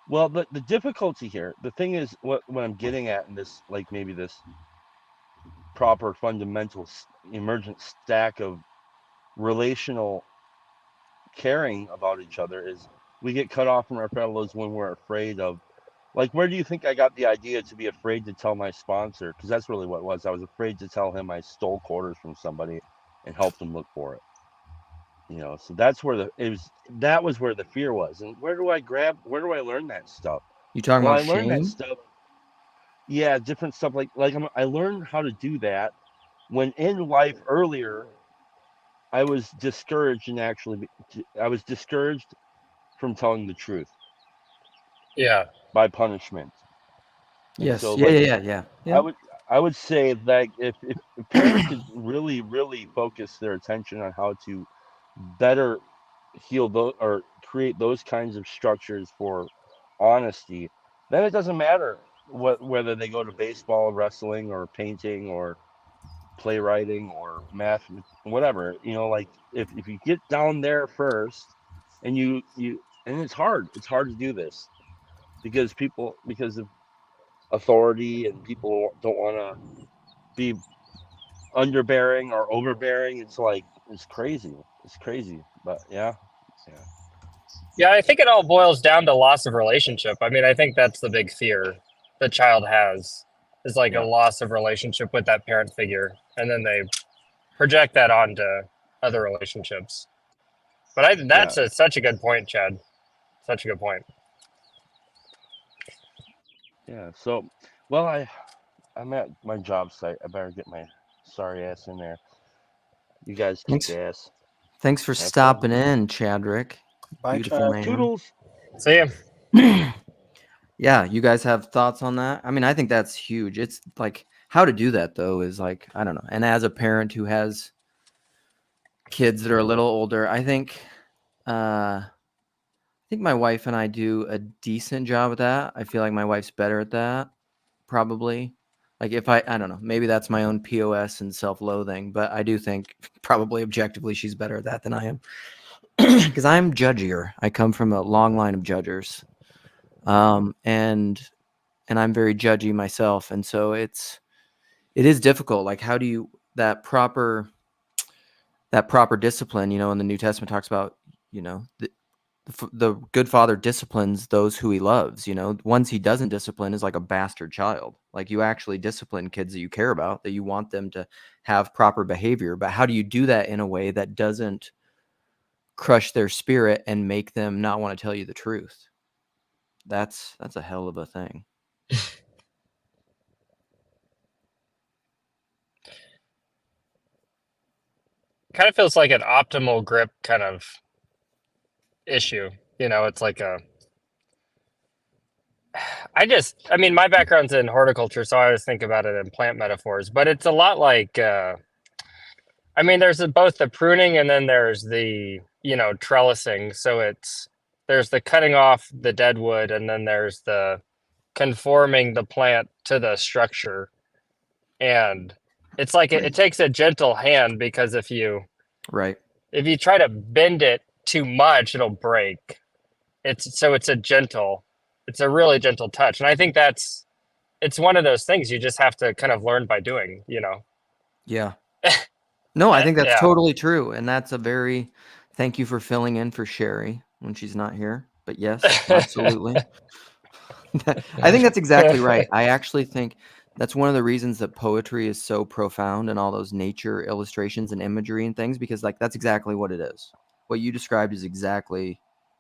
Well, the difficulty here, the thing is, what I'm getting at in this, like maybe this proper fundamental emergent stack of relational caring about each other is we get cut off from our fellows when we're afraid of, like, where do you think I got the idea to be afraid to tell my sponsor? Because that's really what it was. I was afraid to tell him I stole quarters from somebody and helped him look for it. So that's where that was where the fear was. And where do I learn that stuff? You talking Well, about I learned that shame? stuff. Yeah, different stuff I learned how to do that when in life earlier I was discouraged I was discouraged from telling the truth Yeah. by punishment. And Yes. so, Yeah. like, Yeah. Yeah. Yeah. I Yeah. would I would say that if parents could really, really focus their attention on how to better heal those or create those kinds of structures for honesty, then it doesn't matter whether they go to baseball, wrestling, or painting, or playwriting, or math, whatever. Like, if you get down there first, and and it's hard to do this because of authority, and people don't want to be underbearing or overbearing. It's crazy. It's crazy. But yeah. Yeah. Yeah, I think it all boils down to loss of relationship. I mean, I think that's the big fear the child has is like a Yeah. loss of relationship with that parent figure. And then they project that onto other relationships. But Yeah. such a good point, Chad. Such a good point. Yeah. So, well, I'm at my job site. I better get my sorry ass in there. You guys kick Thanks. ass. Thanks for Have fun. stopping in, Chadrick. Bye, Beautiful Chad. man. Toodles. See ya. Yeah, you guys have thoughts on that? I mean, I think that's huge. It's like how to do that though is like I don't know. And as a parent who has kids that are a little older, I think my wife and I do a decent job at that. I feel like my wife's better at that, probably. Like if I don't know, maybe that's my own POS and self-loathing, but I do think probably objectively she's better at that than I am. Because I'm judgier. I come from a long line of judgers. And I'm very judgy myself. And so it is difficult. Like how do you that proper discipline, in the New Testament talks about, the good father disciplines those who he loves. Ones he doesn't discipline is like a bastard child. Like you actually discipline kids that you care about, that you want them to have proper behavior. But how do you do that in a way that doesn't crush their spirit and make them not want to tell you the truth? That's a hell of a thing. Kind of feels like an optimal grip kind of issue. It's like I mean, my background's in horticulture, so I always think about it in plant metaphors, but it's a lot like, I mean, there's both the pruning and then there's the, trellising. So there's the cutting off the dead wood and then there's the conforming the plant to the structure. And it's like it takes a gentle hand, because if you try to bend it too much, it'll break. It's a really gentle touch. And I think it's one of those things you just have to kind of learn by doing, Yeah. No, I think that's Yeah. totally true. And that's thank you for filling in for Sherry when she's not here. But yes, absolutely. I think that's exactly right. I actually think that's one of the reasons that poetry is so profound and all those nature illustrations and imagery and things, because like that's exactly what it is. What you described is exactly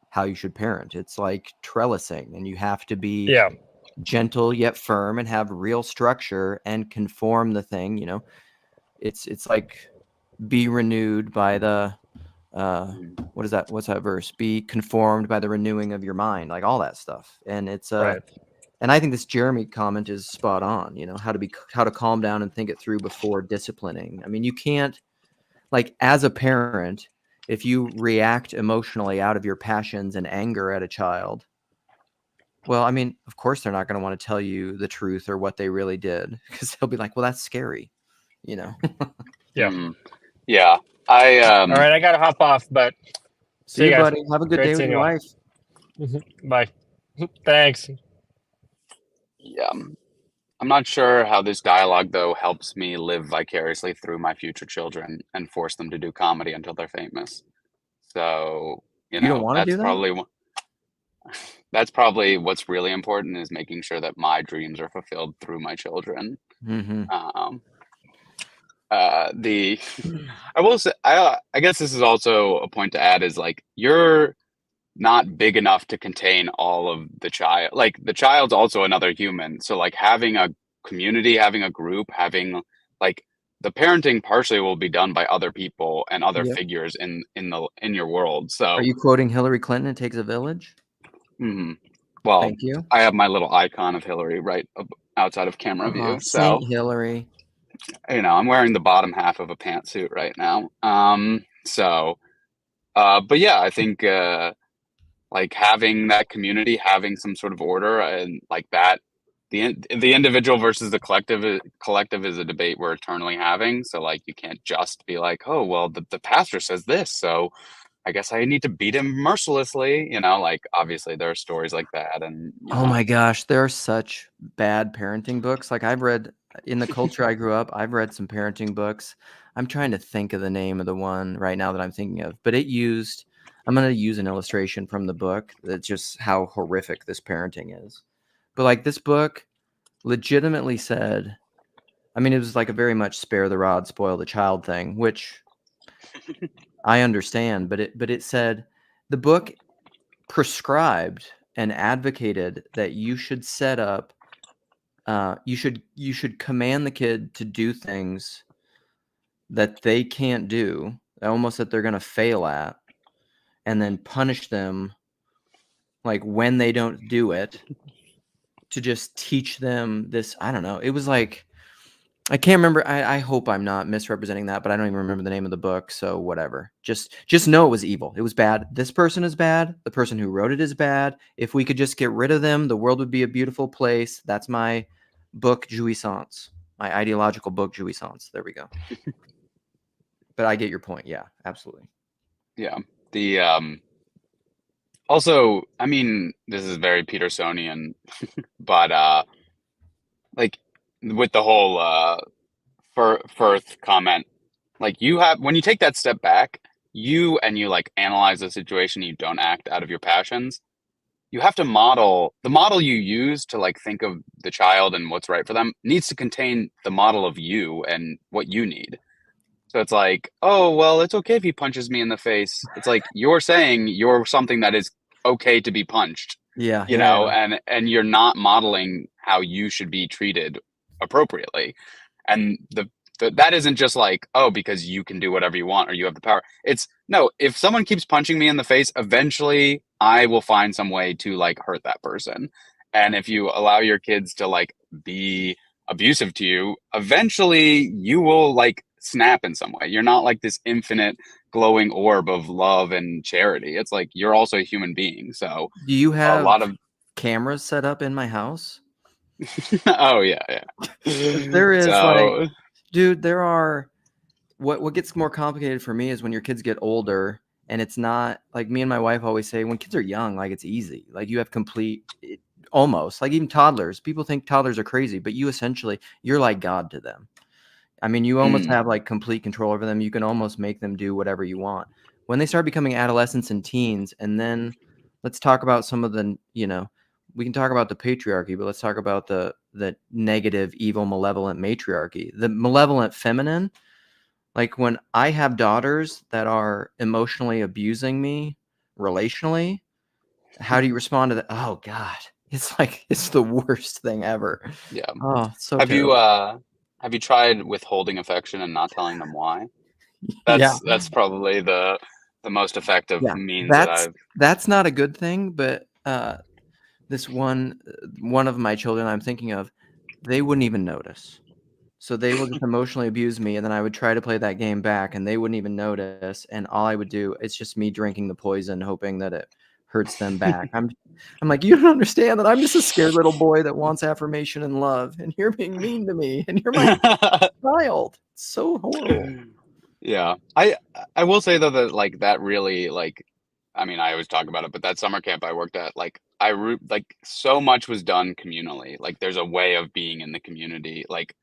how you should parent. It's like trellising, and you have to be gentle yet firm and have real structure and conform the thing. It's like be renewed by the what is that? What's that verse? Be conformed by the renewing of your mind, like all that stuff. And it's Right. and I think this Jeremy comment is spot on. How to calm down and think it through before disciplining. I mean, you can't, like, as a parent, if you react emotionally out of your passions and anger at a child, well, I mean, of course they're not going to want to tell you the truth or what they really did, because they'll be like, well, that's scary, Yeah. Yeah. All right, I gotta hop off, but see you, guys. buddy. Have a good Great day with seeing your y'all. wife. Bye. Thanks. Yeah. I'm not sure how this dialogue, though, helps me live vicariously through my future children and force them to do comedy until they're famous. So, You don't want to do that? That's probably what's really important, is making sure that my dreams are fulfilled through my children. Mm-hmm. I will say, I guess this is also a point to add, is like, you're not big enough to contain all of the child. Like, the child's also another human. So like having a community, having a group, having like the parenting partially will be done by other people and other figures in your world. So are you quoting Hillary Clinton? It takes a village. Well, thank you. I have my little icon of Hillary right outside of camera view. So Saint Hillary. I'm wearing the bottom half of a pantsuit right now. But yeah, I think like having that community, having some sort of order, and like that, the individual versus the collective is a debate we're eternally having. So like, you can't just be like, oh, well, the pastor says this, so I guess I need to beat him mercilessly. Like, obviously there are stories like that. And oh my gosh, there are such bad parenting books. Like, I've read, in the culture I grew up, I've read some parenting books. I'm trying to think of the name of the one right now that I'm thinking of, but I'm going to use an illustration from the book. That's just how horrific this parenting is. But like, this book legitimately said, I mean, it was like a very much spare the rod, spoil the child thing, which I understand, but it said, the book prescribed and advocated that you should set up, you should command the kid to do things that they can't do, almost that they're going to fail at, and then punish them like when they don't do it, to just teach them this. I don't know. It was like, I can't remember. I hope I'm not misrepresenting that, but I don't even remember the name of the book. So whatever. Just know it was evil. It was bad. This person is bad. The person who wrote it is bad. If we could just get rid of them, the world would be a beautiful place. That's my book jouissance, my ideological book jouissance. There we go. But I get your point. Yeah, absolutely. Yeah. The also, I mean, this is very Petersonian, but like with the whole Firth comment, like when you take that step back, you like analyze the situation, you don't act out of your passions. You have to model the model you use to like think of the child and what's right for them needs to contain the model of you and what you need. So it's like, oh, well, it's okay if he punches me in the face. It's like you're saying you're something that is okay to be punched, Yeah, you know, and you're not modeling how you should be treated appropriately. And that isn't just like, oh, because you can do whatever you want or you have the power. It's no, if someone keeps punching me in the face, eventually I will find some way to like hurt that person. And if you allow your kids to like be abusive to you, eventually you will like snap in some way. You're not like this infinite glowing orb of love and charity. It's like you're also a human being. So do you have a lot of cameras set up in my house? oh yeah. There is So like, dude, there are what gets more complicated for me is when your kids get older, and it's not like me and my wife always say when kids are young, like it's easy. Like you have almost like even toddlers. People think toddlers are crazy, but you're like God to them. I mean, you almost have like complete control over them. You can almost make them do whatever you want. When they start becoming adolescents and teens, and then let's talk about some of the, we can talk about the patriarchy, but let's talk about the negative, evil, malevolent matriarchy. The malevolent feminine, like when I have daughters that are emotionally abusing me relationally, how do you respond to that? Oh God, it's like, it's the worst thing ever. yeah. Oh, so Have terrible. have you tried withholding affection and not telling them why? That's probably the most effective means that I've. That's not a good thing, but this one of my children I'm thinking of, they wouldn't even notice. So they will just emotionally abuse me, and then I would try to play that game back, and they wouldn't even notice. And all I would do, it's just me drinking the poison, hoping that it hurts them back. I'm like, you don't understand that I'm just a scared little boy that wants affirmation and love, and you're being mean to me, and you're my child. It's so horrible. Yeah, I will say though that like that really like, I mean, I always talk about it, but that summer camp I worked at, like like so much was done communally. Like there's a way of being in the community. Like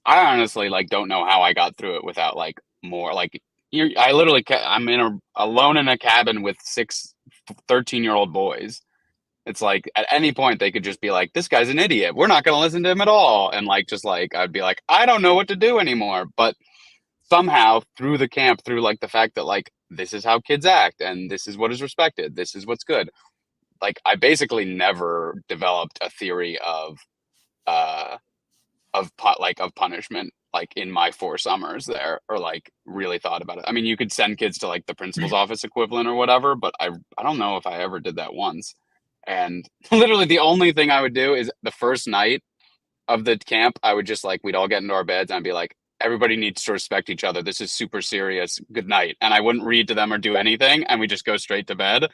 I honestly like don't know how I got through it without like more like I literally I'm alone in a cabin with 6 13-year-old boys. It's like at any point they could just be like, this guy's an idiot, we're not going to listen to him at all, and like just like I'd be like, I don't know what to do anymore. But somehow through the camp, through like the fact that like this is how kids act and this is what is respected, this is what's good, like I basically never developed a theory of punishment like in my 4 summers there, or like really thought about it. I mean, you could send kids to like the principal's office equivalent or whatever, but I don't know if I ever did that once. And literally the only thing I would do is the first night of the camp, I would just like, we'd all get into our beds and I'd be like, everybody needs to respect each other, this is super serious, good night. And I wouldn't read to them or do anything, and we just go straight to bed.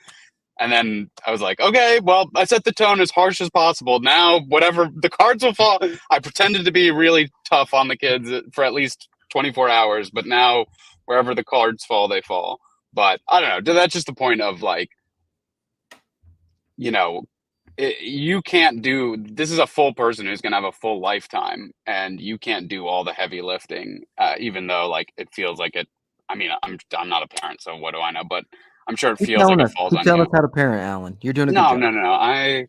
And then I was like, okay, well, I set the tone as harsh as possible. Now, whatever, the cards will fall. I pretended to be really tough on the kids for at least 24 hours, but now wherever the cards fall, they fall. But I don't know. That's just the point of like, you can't do, this is a full person who's going to have a full lifetime, and you can't do all the heavy lifting, even though like it feels like it. I mean, I'm not a parent, so what do I know? But I'm sure it feels like it falls on you. Tell us how to parent, Alan. You're doing a good job. No.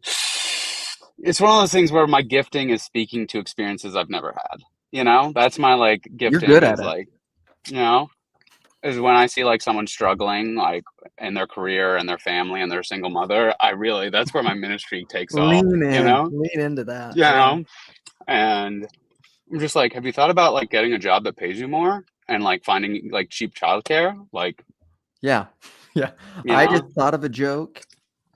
It's one of those things where my gifting is speaking to experiences I've never had. That's my like gifting. You're good at is it. Like, is when I see like someone struggling like in their career and their family and their single mother, that's where my ministry takes off. Lean into that. And I'm just like, have you thought about like getting a job that pays you more and like finding like cheap childcare? Like, yeah. I just thought of a joke,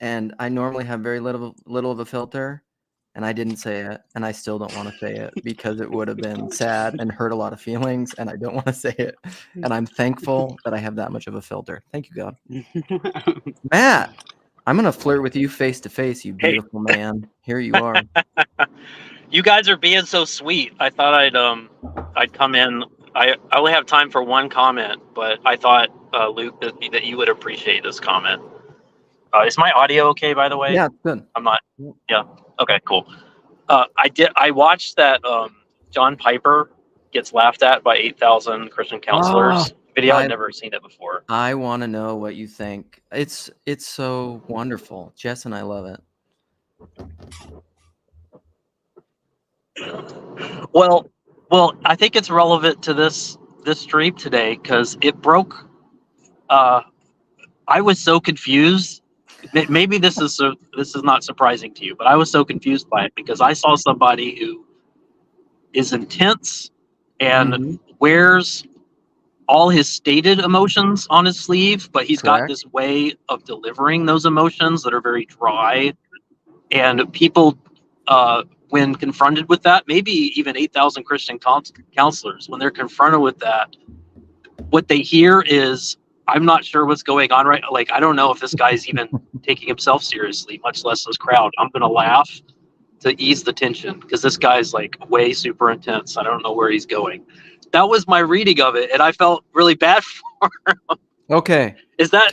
and I normally have very little of a filter, and I didn't say it, and I still don't want to say it because it would have been sad and hurt a lot of feelings, and I don't want to say it. And I'm thankful that I have that much of a filter. Thank you, God. Matt, I'm going to flirt with you face to face, you beautiful man. Here you are. You guys are being so sweet. I thought I'd come in. I only have time for one comment, but I thought Luke that you would appreciate this comment. Is my audio okay, by the way? Yeah, it's good. I'm not. Yeah. Okay. Cool. I watched that John Piper gets laughed at by 8,000 Christian counselors video. I'd never seen it before. I want to know what you think. It's so wonderful. Jess and I love it. Well, I think it's relevant to this stream today because it broke. I was so confused. Maybe this is not surprising to you, but I was so confused by it because I saw somebody who is intense and wears all his stated emotions on his sleeve, but he's got this way of delivering those emotions that are very dry. And people, when confronted with that, maybe even 8,000 Christian counselors, when they're confronted with that, what they hear is, I'm not sure what's going on right. Like, I don't know if this guy's even taking himself seriously, much less this crowd. I'm going to laugh to ease the tension because this guy's like way super intense. I don't know where he's going. That was my reading of it, and I felt really bad for him. Okay. Is that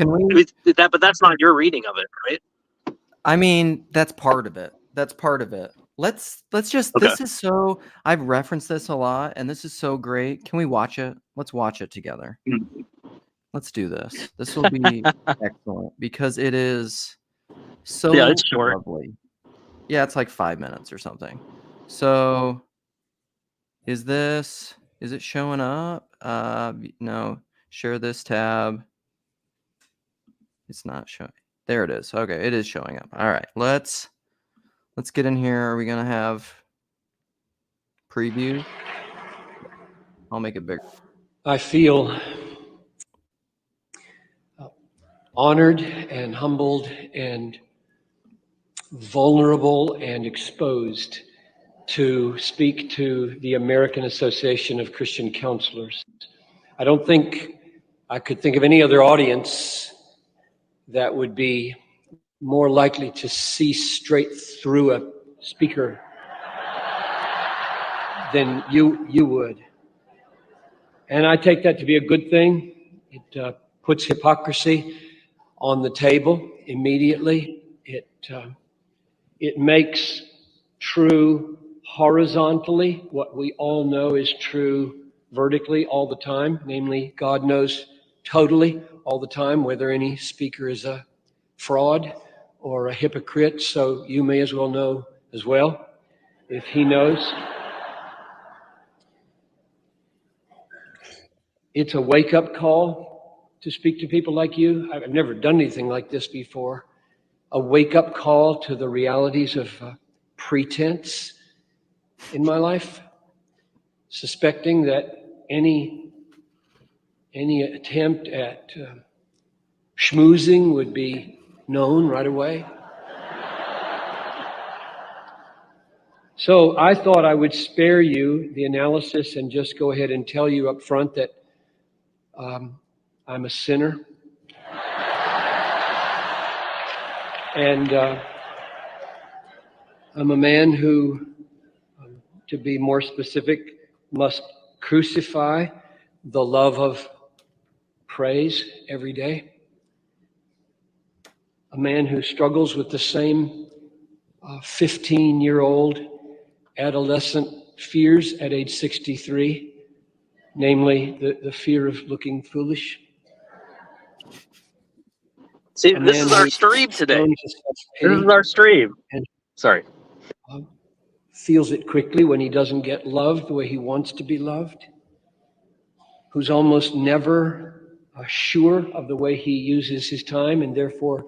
but that's not your reading of it, right? I mean, that's part of it. That's part of it. Let's just this is so I've referenced this a lot and this is so great. Can we watch it? Let's watch it together. Let's do this. This will be excellent because it is so it's short. lovely. Yeah, it's like 5 minutes or something. So is it showing up? No. Share this tab. It's not showing. There it is. Okay, it is showing up. All right, let's get in here. Are we gonna have preview? I'll make it bigger. I feel honored and humbled and vulnerable and exposed to speak to the American Association of Christian Counselors. I don't think I could think of any other audience that would be more likely to see straight through a speaker than you would. And I take that to be a good thing. It puts hypocrisy on the table immediately. It makes true horizontally what we all know is true vertically all the time, namely God knows totally all the time whether any speaker is a fraud or a hypocrite, so you may as well know as well if he knows. It's a wake-up call to speak to people like you. I've never done anything like this before. A wake-up call to the realities of pretense in my life, suspecting that any attempt at schmoozing would be known right away. So I thought I would spare you the analysis and just go ahead and tell you up front that I'm a sinner. And I'm a man who, to be more specific, must crucify the love of praise every day. A man who struggles with the same 15-year-old adolescent fears at age 63, namely the fear of looking foolish. See, this is our stream today. This is our stream. Sorry. Feels it quickly when he doesn't get loved the way he wants to be loved. Who's almost never sure of the way he uses his time and therefore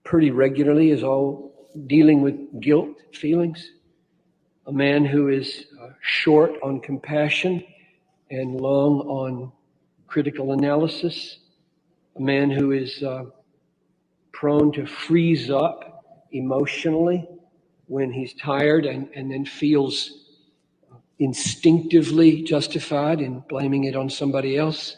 pretty regularly is all dealing with guilt feelings. A man who is short on compassion and long on critical analysis. A man who is prone to freeze up emotionally when he's tired and then feels instinctively justified in blaming it on somebody else.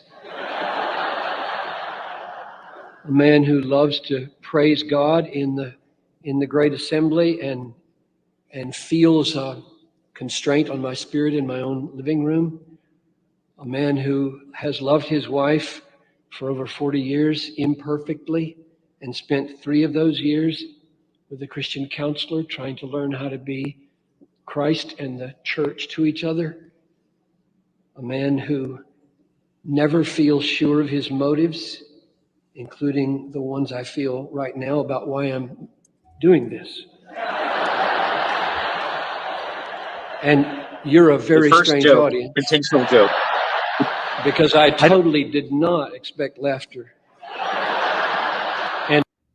A man who loves to praise God in the great assembly and and feels a constraint on my spirit in my own living room. A man who has loved his wife for over 40 years imperfectly and spent 3 of those years with a Christian counselor trying to learn how to be Christ and the church to each other. A man who never feels sure of his motives, including the ones I feel right now about why I'm doing this. And you're a very Your first strange joke, audience, intentional joke. because I totally did not expect laughter.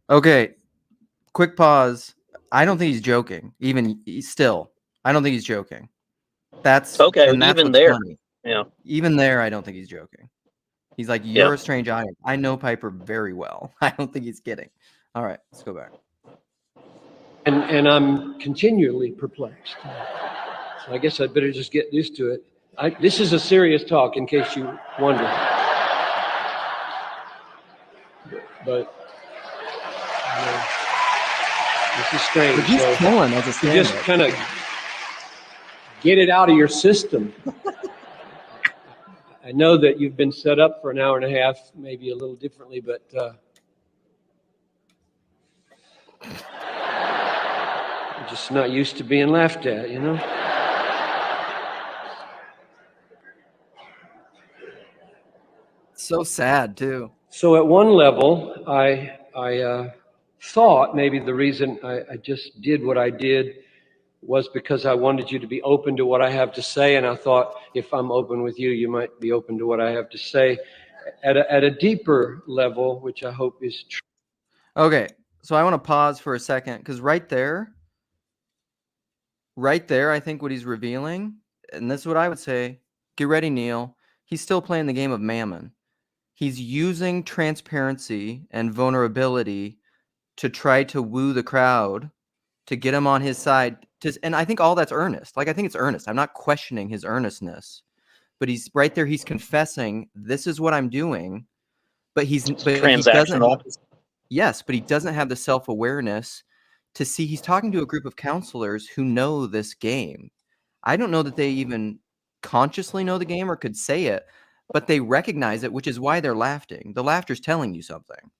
Okay, quick pause. I don't think he's joking. Still, I don't think he's joking. That's Okay, and that's even what's there. funny. Yeah. Even there, I don't think he's joking. He's like, Yeah. you're a strange audience. I know Piper very well. I don't think he's kidding. All right, let's go back. And I'm continually perplexed. So I guess I'd better just get used to it. This is a serious talk, in case you wonder. But this is strange. But he's So killing as a you stand-up. just kind of get it out of your system. I know that you've been set up for an hour and a half, maybe a little differently, but I'm just not used to being laughed at, you know? So sad too. So at one level, I thought maybe the reason I just did what I did was because I wanted you to be open to what I have to say, and I thought if I'm open with you, you might be open to what I have to say. At a deeper level, which I hope is true. Okay, so I want to pause for a second because right there, I think what he's revealing, and this is what I would say, get ready, Neil. He's still playing the game of mammon. He's using transparency and vulnerability to try to woo the crowd, to get him on his side. And I think all that's earnest. Like, I think it's earnest. I'm not questioning his earnestness, but he's right there. He's confessing, this is what I'm doing, but he doesn't. Transactional. Yes, but he doesn't have the self-awareness to see he's talking to a group of counselors who know this game. I don't know that they even consciously know the game or could say it, but they recognize it, which is why they're laughing. The laughter's telling you something.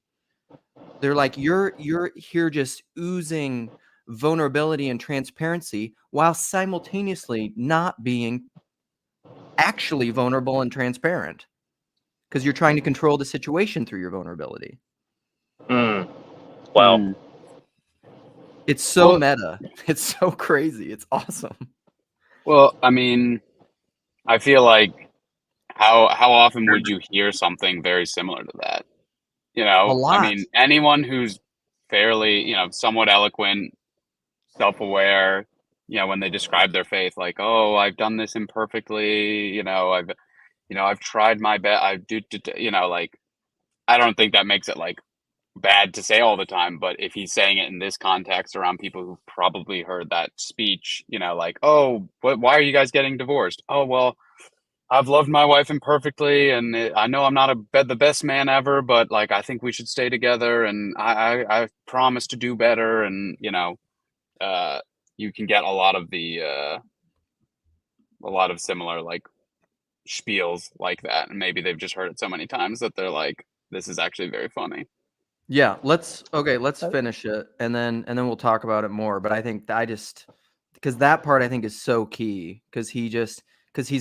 They're like, you're here just oozing vulnerability and transparency while simultaneously not being actually vulnerable and transparent because you're trying to control the situation through your vulnerability. Wow. It's so meta. It's so crazy. It's awesome. Well, I mean, I feel like how often would you hear something very similar to that? You know, A lot. I mean, anyone who's fairly, you know, somewhat eloquent, self-aware, you know, when they describe their faith, like, oh, I've done this imperfectly, I've tried my best, you know, like, I don't think that makes it like bad to say all the time, but if he's saying it in this context around people who've probably heard that speech, you know, like, oh, why are you guys getting divorced? Oh, well, I've loved my wife imperfectly, and I know I'm not the best man ever, but like, I think we should stay together, and I promise to do better, and you know, you can get a lot of similar like spiels like that, and maybe they've just heard it so many times that they're like, this is actually very funny. Yeah, let's finish it and then we'll talk about it more. But I think because that part I think is so key because he's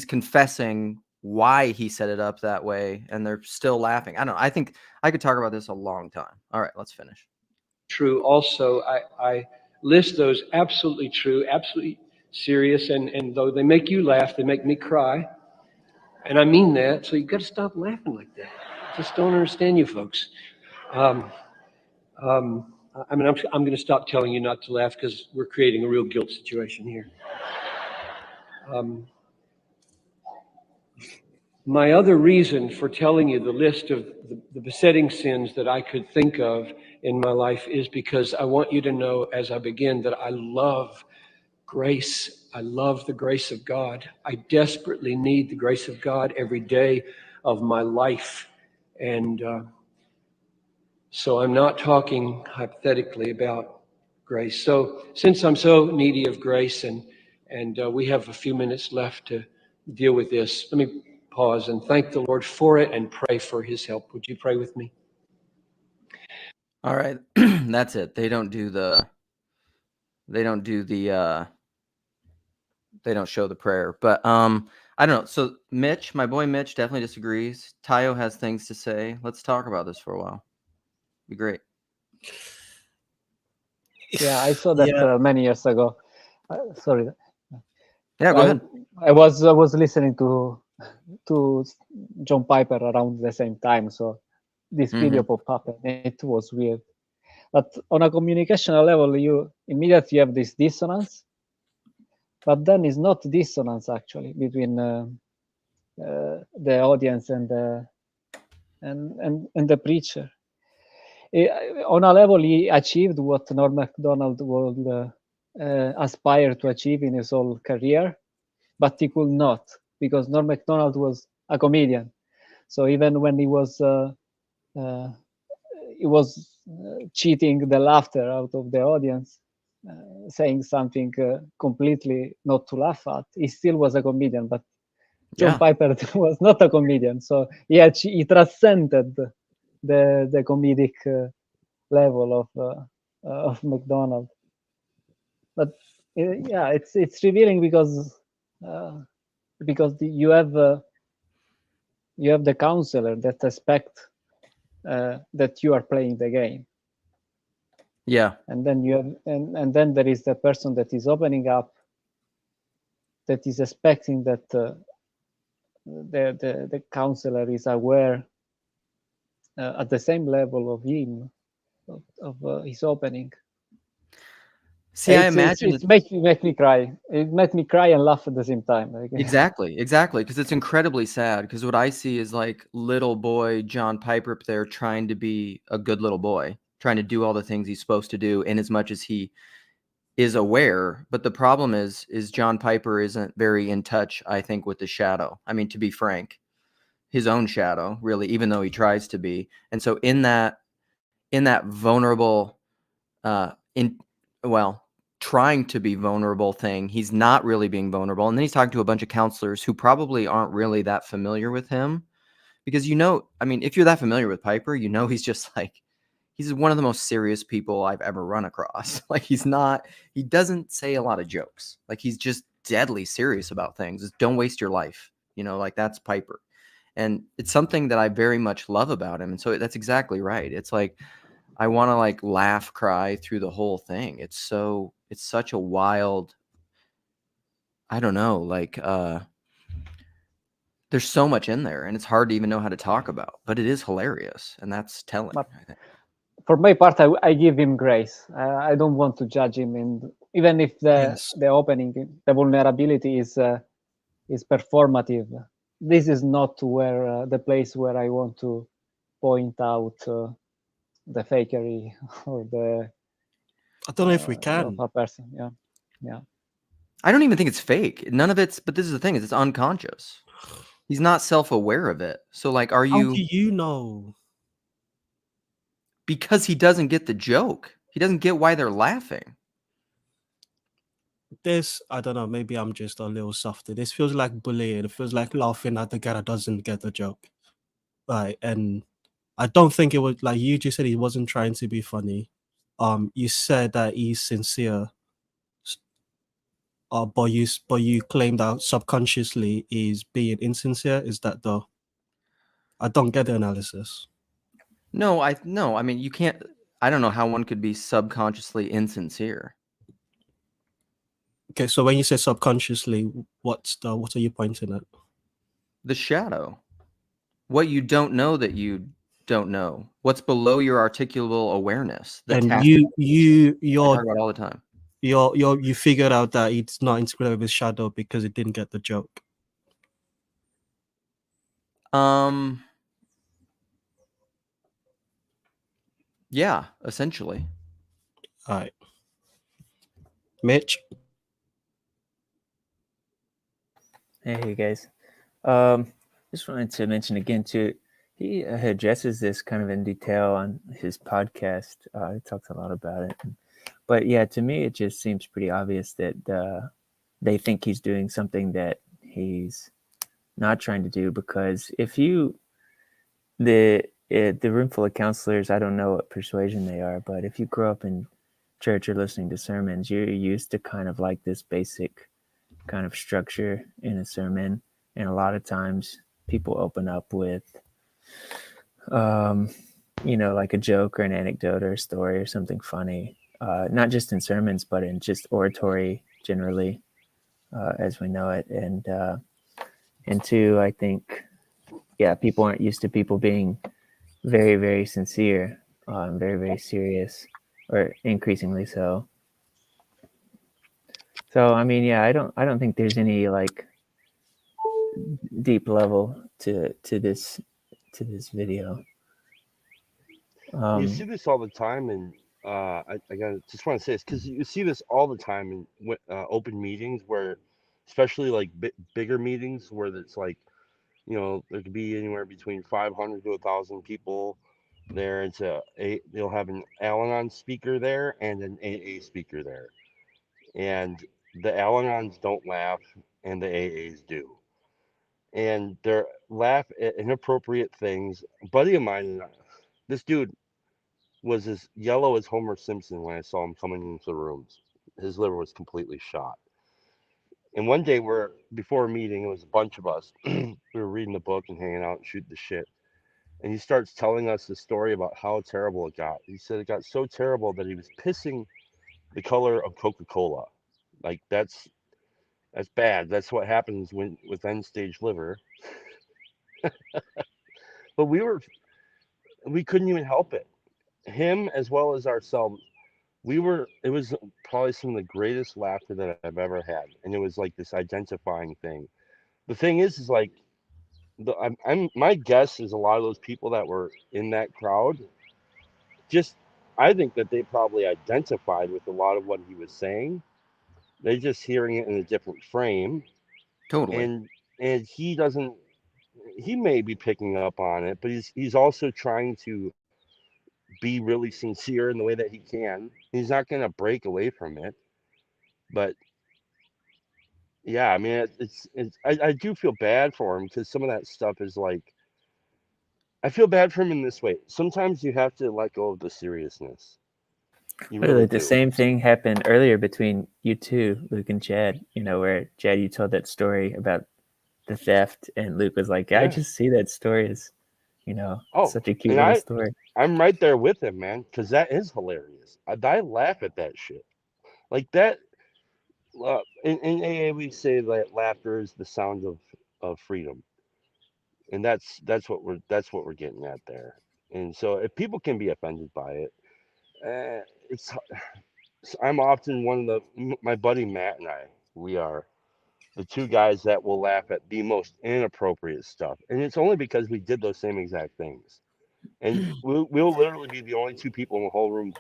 confessing why he set it up that way and they're still laughing. I don't know. I think I could talk about this a long time. All right, let's finish. True. Also, I list those absolutely true, absolutely serious, and though they make you laugh, they make me cry. And I mean that, so you've got to stop laughing like that. I just don't understand you folks. I mean, I'm going to stop telling you not to laugh because we're creating a real guilt situation here. My other reason for telling you the list of the besetting sins that I could think of in my life is because I want you to know as I begin that I love grace. I love the grace of God. I desperately need the grace of God every day of my life. And so I'm not talking hypothetically about grace. So since I'm so needy of grace and we have a few minutes left to deal with this, let me pause and thank the Lord for it and pray for his help. Would you pray with me? All right. That's it. They don't show the prayer. But I don't know. So Mitch, my boy Mitch definitely disagrees. Tayo has things to say. Let's talk about this for a while. Be great. Yeah, I saw that many years ago. Sorry. Yeah, go ahead. I was listening to John Piper around the same time, so this video popped up and it was weird. But on a communicational level, you immediately have this dissonance, but then it's not dissonance actually between the audience and the preacher. On a level, he achieved what Norm Macdonald would aspire to achieve in his whole career, but he could not, because Norm Macdonald was a comedian. So even when he was cheating the laughter out of the audience, saying something completely not to laugh at, he still was a comedian. But John Piper was not a comedian, so he transcended the comedic level of Macdonald. But it's revealing because you have the counselor that expect that you are playing the game. Yeah. And then you have and then there is the person that is opening up, that is expecting that the counselor is aware at the same level of him, of his opening. See, I imagine it make me cry. It made me cry and laugh at the same time. Exactly, because it's incredibly sad. Because what I see is like little boy John Piper up there trying to be a good little boy, trying to do all the things he's supposed to do, in as much as he is aware. But the problem is John Piper isn't very in touch, I think, with the shadow. I mean, to be frank, his own shadow, really, even though he tries to be. And so in that vulnerable, trying to be vulnerable thing, he's not really being vulnerable. And then he's talking to a bunch of counselors who probably aren't really that familiar with him, because if you're that familiar with Piper, he's just like, he's one of the most serious people I've ever run across. Like he doesn't say a lot of jokes. Like he's just deadly serious about things. Just don't waste your life. Like that's Piper. And it's something that I very much love about him. And so that's exactly right. It's like, I want to like laugh, cry through the whole thing. It's such a wild, I don't know, like there's so much in there and it's hard to even know how to talk about, but it is hilarious. And that's telling, I think. For my part, I give him grace. I don't want to judge him, and even if the opening, the vulnerability is performative, this is not where the place where I want to point out the fakery or the. I don't know if we can. Of a person, yeah. I don't even think it's fake. None of it's. But this is the thing: is it's unconscious. He's not self-aware of it. So, like, are you? How do you know? Because he doesn't get the joke. He doesn't get why they're laughing. I don't know, maybe I'm just a little softer. This feels like bullying. It feels like laughing at the guy that doesn't get the joke. Right. And I don't think it was, like you just said, he wasn't trying to be funny. You said that he's sincere. But you claim that subconsciously is being insincere. Is that though? I don't get the analysis. No, I mean, you can't. I don't know how one could be subconsciously insincere. Okay, so when you say subconsciously, what are you pointing at? The shadow. What you don't know that you don't know. What's below your articulable awareness. And you're talk about all the time. You figured out that it's not integrated with his shadow because it didn't get the joke. Yeah, essentially. All right. Mitch? Hey guys. Just wanted to mention again too, he addresses this kind of in detail on his podcast. He talks a lot about it. And But yeah, to me, it just seems pretty obvious that they think he's doing something that he's not trying to do. Because if you, the room full of counselors, I don't know what persuasion they are, but if you grow up in church or listening to sermons, you're used to kind of like this basic kind of structure in a sermon. And a lot of times people open up with, like a joke or an anecdote or a story or something funny, not just in sermons, but in just oratory generally, as we know it. And two, I think, people aren't used to people being very, very sincere, very, very serious, or increasingly so. So, I mean, I don't think there's any like deep level to this video. You see this all the time, and I just want to say this because you see this all the time in open meetings where, especially like bigger meetings where it's like, there could be anywhere between 500 to 1,000 people there. They'll have an Al-Anon speaker there and an AA speaker there, and the Al-Anons don't laugh and the AAs do, and they laugh at inappropriate things. A buddy of mine, this dude was as yellow as Homer Simpson when I saw him coming into the rooms. His liver was completely shot. And one day before a meeting, it was a bunch of us. We were reading the book and hanging out and shooting the shit. And he starts telling us the story about how terrible it got. He said it got so terrible that he was pissing the color of Coca-Cola. Like that's bad. That's what happens with end-stage liver. But we couldn't even help it. Him as well as ourselves. It was probably some of the greatest laughter that I've ever had, and it was like this identifying thing. The thing is like, my guess is a lot of those people that were in that crowd, I think that they probably identified with a lot of what he was saying. They're just hearing it in a different frame. Totally. And he may be picking up on it, but he's also trying to be really sincere in the way that he can. He's not going to break away from it. But yeah, I mean, I do feel bad for him because some of that stuff is like, I feel bad for him in this way. Sometimes you have to let go of the seriousness. You really The do. same thing happened earlier between you two, Luke and Chad, where Chad, you told that story about the theft, and Luke was like, I just see that story as, such a cute little story. I'm right there with him, man, because that is hilarious. I laugh at that shit. Like that, in AA, we say that laughter is the sound of freedom. And that's what we're getting at there. And so if people can be offended by it, I'm often my buddy Matt and I, we are the two guys that will laugh at the most inappropriate stuff. And it's only because we did those same exact things. And we'll literally be the only two people in the whole room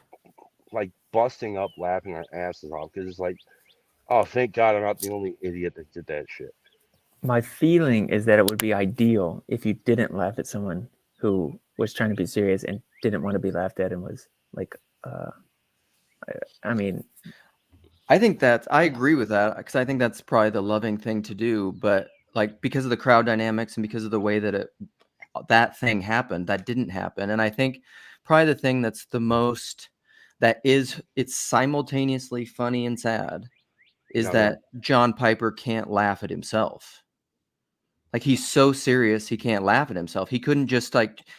like busting up laughing our asses off because it's like, oh, thank God I'm not the only idiot that did that shit. My feeling is that it would be ideal if you didn't laugh at someone who was trying to be serious and didn't want to be laughed at and was like, I mean, I think I agree with that because I think that's probably the loving thing to do. But like because of the crowd dynamics and because of the way that that thing happened, that didn't happen. And I think probably the thing that's the most it's simultaneously funny and sad is that John Piper can't laugh at himself. Like he's so serious he can't laugh at himself. He couldn't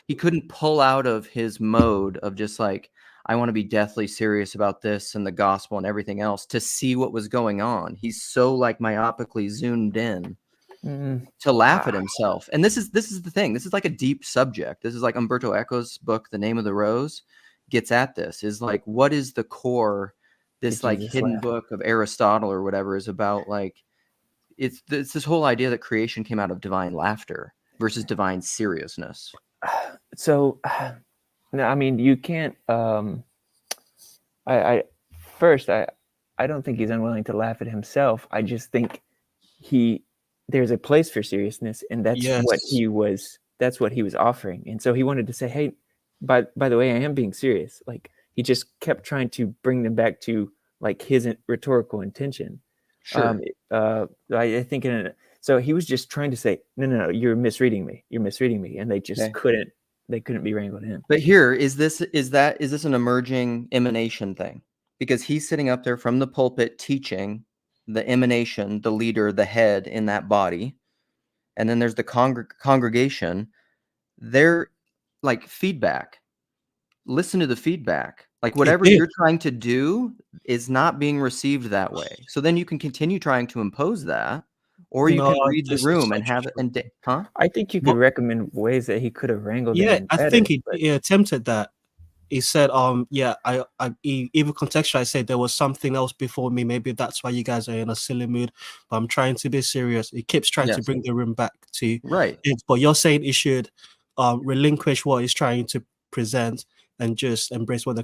he couldn't pull out of his mode of just like, I want to be deathly serious about this and the gospel and everything else to see what was going on. He's so like myopically zoomed in to laugh at himself. And this is the thing. This is like a deep subject. This is like Umberto Eco's book, The Name of the Rose, gets at this. Is like, what is the core? This like hidden book of Aristotle or whatever is about like, it's this whole idea that creation came out of divine laughter versus divine seriousness. So, no, I mean, you can't. I don't think he's unwilling to laugh at himself. I just think there's a place for seriousness, and that's what he was. That's what he was offering, and so he wanted to say, "Hey, by the way, I am being serious. Like, he just kept trying to bring them back to like his rhetorical intention. Sure. I think so he was just trying to say, no, you're misreading me, and they just Okay. couldn't be wrangled in. But here is this an emerging emanation thing? Because he's sitting up there from the pulpit teaching the emanation, the leader, the head in that body, and then there's the congregation. They're like feedback. Listen to the feedback. Like whatever did. you're trying to do is not being received that way. So then you can continue trying to impose that, or you can No, read the this is room and such have it. And huh? I think you could recommend ways that he could have wrangled them Yeah, in I better, think he, but he attempted that. He said, yeah, he even contextualized, said there was something else before me. Maybe that's why you guys are in a silly mood, but I'm trying to be serious. He keeps trying to Yes. bring the room back to Right. it, but you're saying he should relinquish what he's trying to present and just embrace what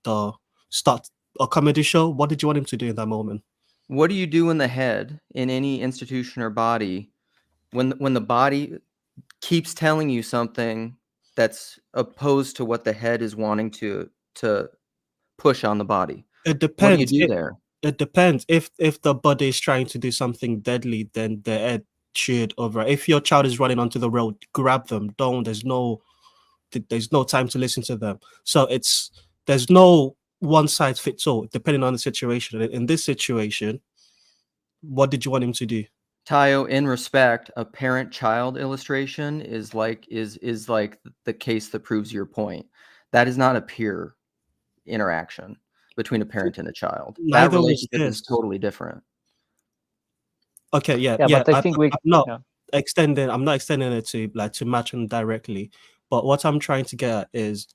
the start a comedy show. What did you want him to do in that moment? What do you do in the head in any institution or body when the body keeps telling you something that's opposed to what the head is wanting to push on the body? It What do you depends. do there? It depends. If the body is trying to do something deadly, then the head should override. If your child is running onto the road, grab them. Don't. There's no time to listen to them. So there's no one size fits all, depending on the situation. In this situation, what did you want him to do? Tayo, in respect, a parent-child illustration is like the case that proves your point. That is not a peer interaction between a parent and a child. That Neither was relationship is this. totally different. Okay, yeah. But I think I'm not yeah. extending. I'm not extending it to match them directly. But what I'm trying to get at is,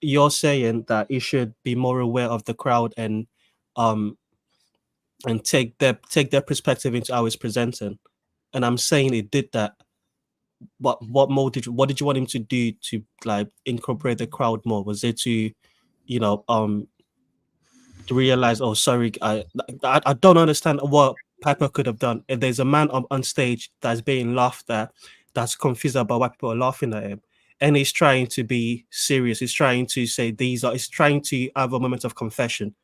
you're saying that you should be more aware of the crowd and take their perspective into how it's presenting. And I'm saying it did that. But what did you want him to do to like incorporate the crowd more? Was it to, to realize, oh, sorry, I don't understand what Piper could have done. If there's a man on stage that's being laughed at, that's confused about why people are laughing at him, and he's trying to be serious, he's trying to say he's trying to have a moment of confession,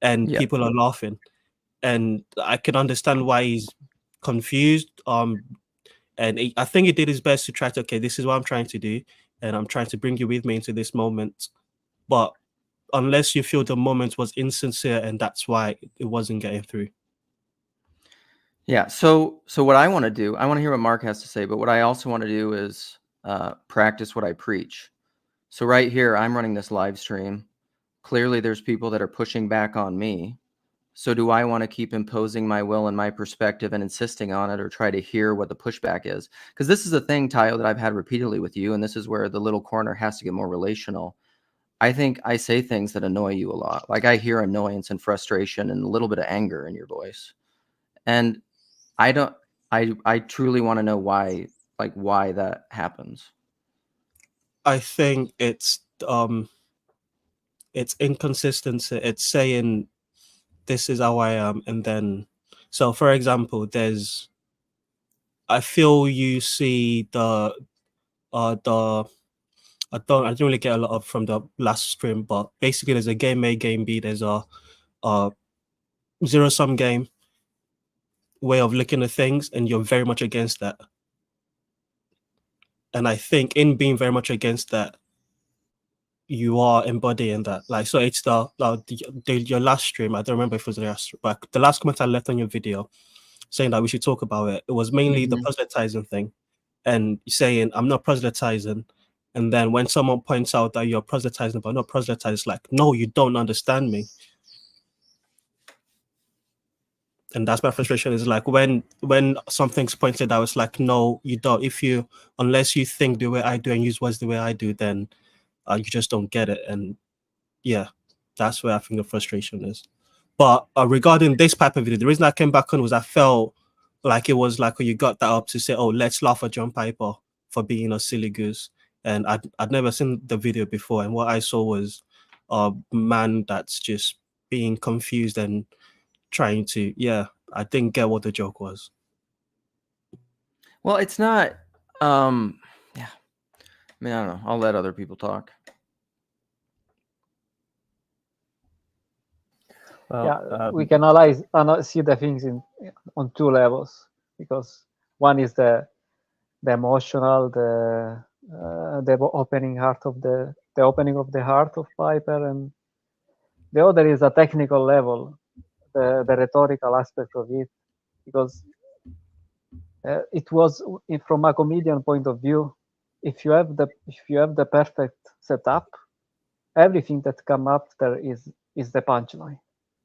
and Yeah. people are laughing, and I can understand why he's confused. And I think he did his best to try to, okay, this is what I'm trying to do, and I'm trying to bring you with me into this moment, but unless you feel the moment was insincere and that's why it wasn't getting through. Yeah. So what I want to do, I want to hear what Mark has to say, but what I also want to do is practice what I preach. So right here, I'm running this live stream. Clearly, there's people that are pushing back on me. So do I want to keep imposing my will and my perspective and insisting on it, or try to hear what the pushback is? Because this is a thing, Tayo, that I've had repeatedly with you, and this is where the little corner has to get more relational. I think I say things that annoy you a lot. Like I hear annoyance and frustration and a little bit of anger in your voice. And I truly want to know why that happens. I think it's inconsistency. It's saying this is how I am, and then, so for example, I feel you see the I didn't really get a lot of from the last stream, but basically there's a game A, game B, there's a zero-sum game way of looking at things, and you're very much against that. And I think in being very much against that, you are embodying that. Like, so it's your last stream, I don't remember if it was the last, but the last comment I left on your video saying that we should talk about it, it was mainly the proselytizing thing, and saying I'm not proselytizing. And then when someone points out that you're proselytizing but not proselytizing, it's like, no, you don't understand me. And that's my frustration, is like when something's pointed out, it's like, no, you don't. Unless you think the way I do and use words the way I do, then you just don't get it. And yeah, that's where I think the frustration is. But regarding this type of video, the reason I came back on was I felt like it was like, you got that up to say, oh, let's laugh at John Piper for being a silly goose. And I'd never seen the video before, and what I saw was a man that's just being confused and trying to, I didn't get what the joke was. Well, it's not, I mean, I don't know. I'll let other people talk. Well, we can see the things on two levels, because one is the emotional, the opening of the heart of Piper, and the other is a technical level, the rhetorical aspect of it, because it was from a comedian point of view. If you have the perfect setup, everything that come after is the punchline,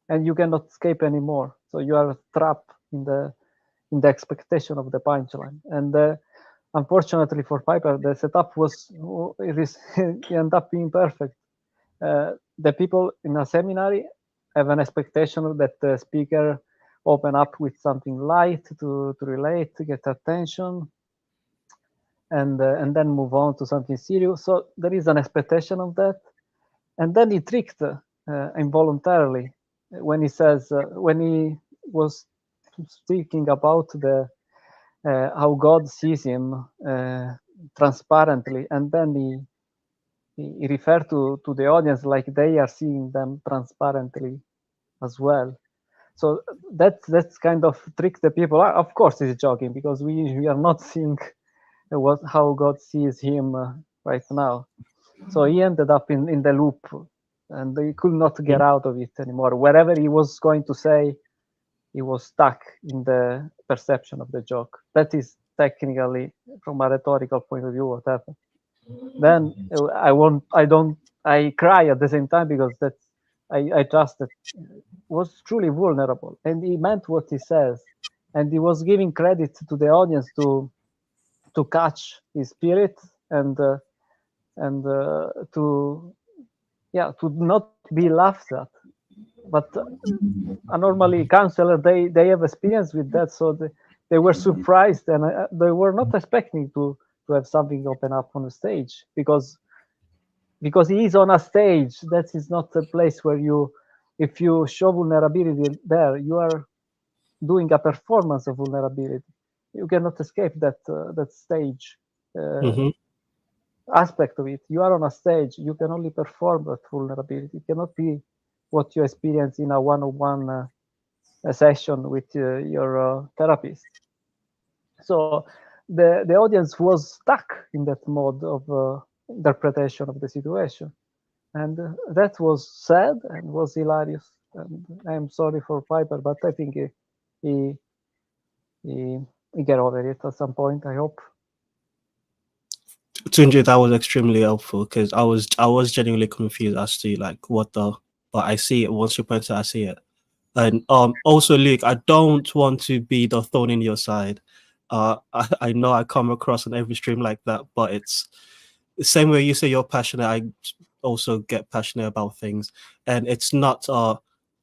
and you cannot escape anymore. So you are trapped in the expectation of the punchline. And unfortunately for Piper, the setup it ended up being perfect. The people in a seminary have an expectation that the speaker open up with something light to relate, to get attention, and then move on to something serious. So there is an expectation of that. And then he tricked involuntarily when he says, when he was speaking about how God sees him transparently, and then he referred to the audience like they are seeing them transparently as well. So that's kind of trick the people. Of course, he's joking, because we are not seeing how God sees him right now. So he ended up in the loop, and he could not get out of it anymore. Wherever he was going to say, he was stuck in the perception of the joke. That is technically, from a rhetorical point of view, what happened. Then I cry at the same time, because I trust that was truly vulnerable, and he meant what he says, and he was giving credit to the audience to catch his spirit, and to not be laughed at. But normally counselor, they have experience with that, so they were surprised, and they were not expecting to have something open up on the stage, because he is on a stage. That is not a place where if you show vulnerability there, you are doing a performance of vulnerability. You cannot escape that stage aspect of it. You are on a stage. You can only perform that vulnerability. It cannot be what you experience in a one-on-one session with your therapist. So the audience was stuck in that mode of interpretation of the situation, and that was sad and was hilarious. And I'm sorry for Piper, but I think he get over it at some point, I hope. Tunji, that was extremely helpful, because I was genuinely confused as to like what the, but I see it once you point it, I see it. And also, Luke, I don't want to be the thorn in your side. I know I come across on every stream like that, but it's the same way you say you're passionate. I also get passionate about things, and it's not.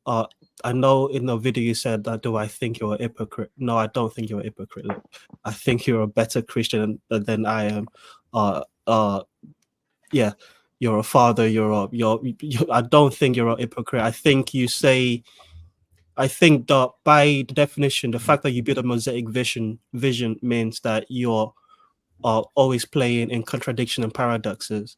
I know in the video you said that, do I think you're a hypocrite? No, I don't think you're a hypocrite. Look, I think you're a better Christian than I am. Yeah, you're a father. I don't think you're a hypocrite. I think that by definition, the fact that you build a mosaic vision means that you're always playing in contradiction and paradoxes,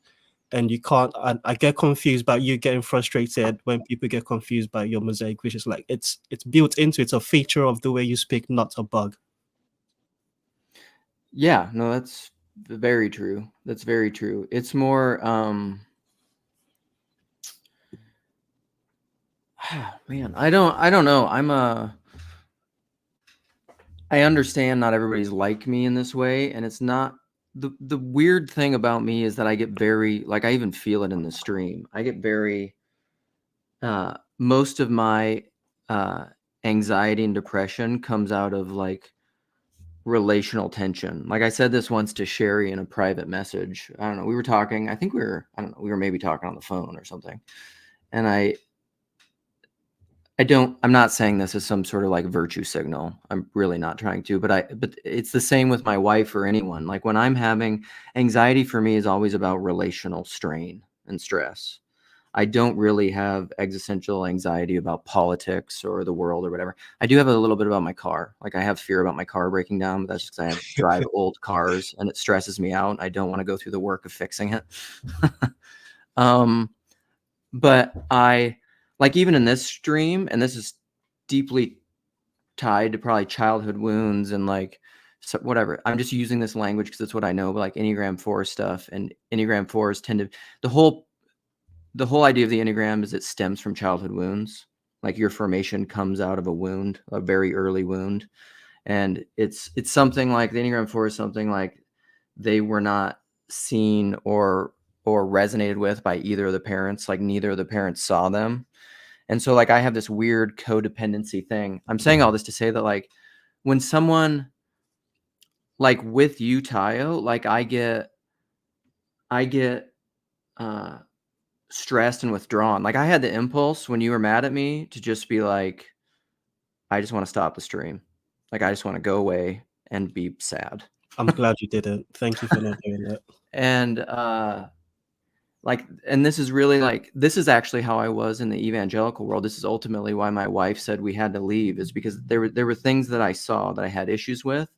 and you can't. I get confused by you getting frustrated when people get confused by your mosaic vision. It's like it's built into, it's a feature of the way you speak, not a bug. Yeah, no, that's very true. That's very true. It's more man, I don't know. I understand not everybody's like me in this way, and it's not the weird thing about me is that I get very, like, I even feel it in the stream. I get very most of my anxiety and depression comes out of like relational tension. Like I said this once to Sherry in a private message. I don't know. We were talking. I think we were maybe talking on the phone or something. And I'm not saying this as some sort of like virtue signal. I'm really not trying to, but it's the same with my wife or anyone. Like when I'm having anxiety, for me is always about relational strain and stress. I don't really have existential anxiety about politics or the world or whatever. I do have a little bit about my car. Like I have fear about my car breaking down, but that's because I drive old cars and it stresses me out. I don't want to go through the work of fixing it. But like even in this stream, and this is deeply tied to probably childhood wounds and like so whatever. I'm just using this language because it's what I know, but like Enneagram 4 stuff, and Enneagram 4s tend to the whole idea of the Enneagram is it stems from childhood wounds. Like your formation comes out of a wound, a very early wound. And it's something like the Enneagram 4 is something like they were not seen or resonated with by either of the parents. Like neither of the parents saw them. And so like I have this weird codependency thing. I'm saying all this to say that like when someone like with you, Tayo, like I get stressed and withdrawn. Like I had the impulse when you were mad at me to just be like, I just want to stop the stream. Like I just want to go away and be sad. I'm glad you didn't. Thank you for not doing that. And like, and this is really like, this is actually how I was in the evangelical world. This is ultimately why my wife said we had to leave, is because there were things that I saw that I had issues with.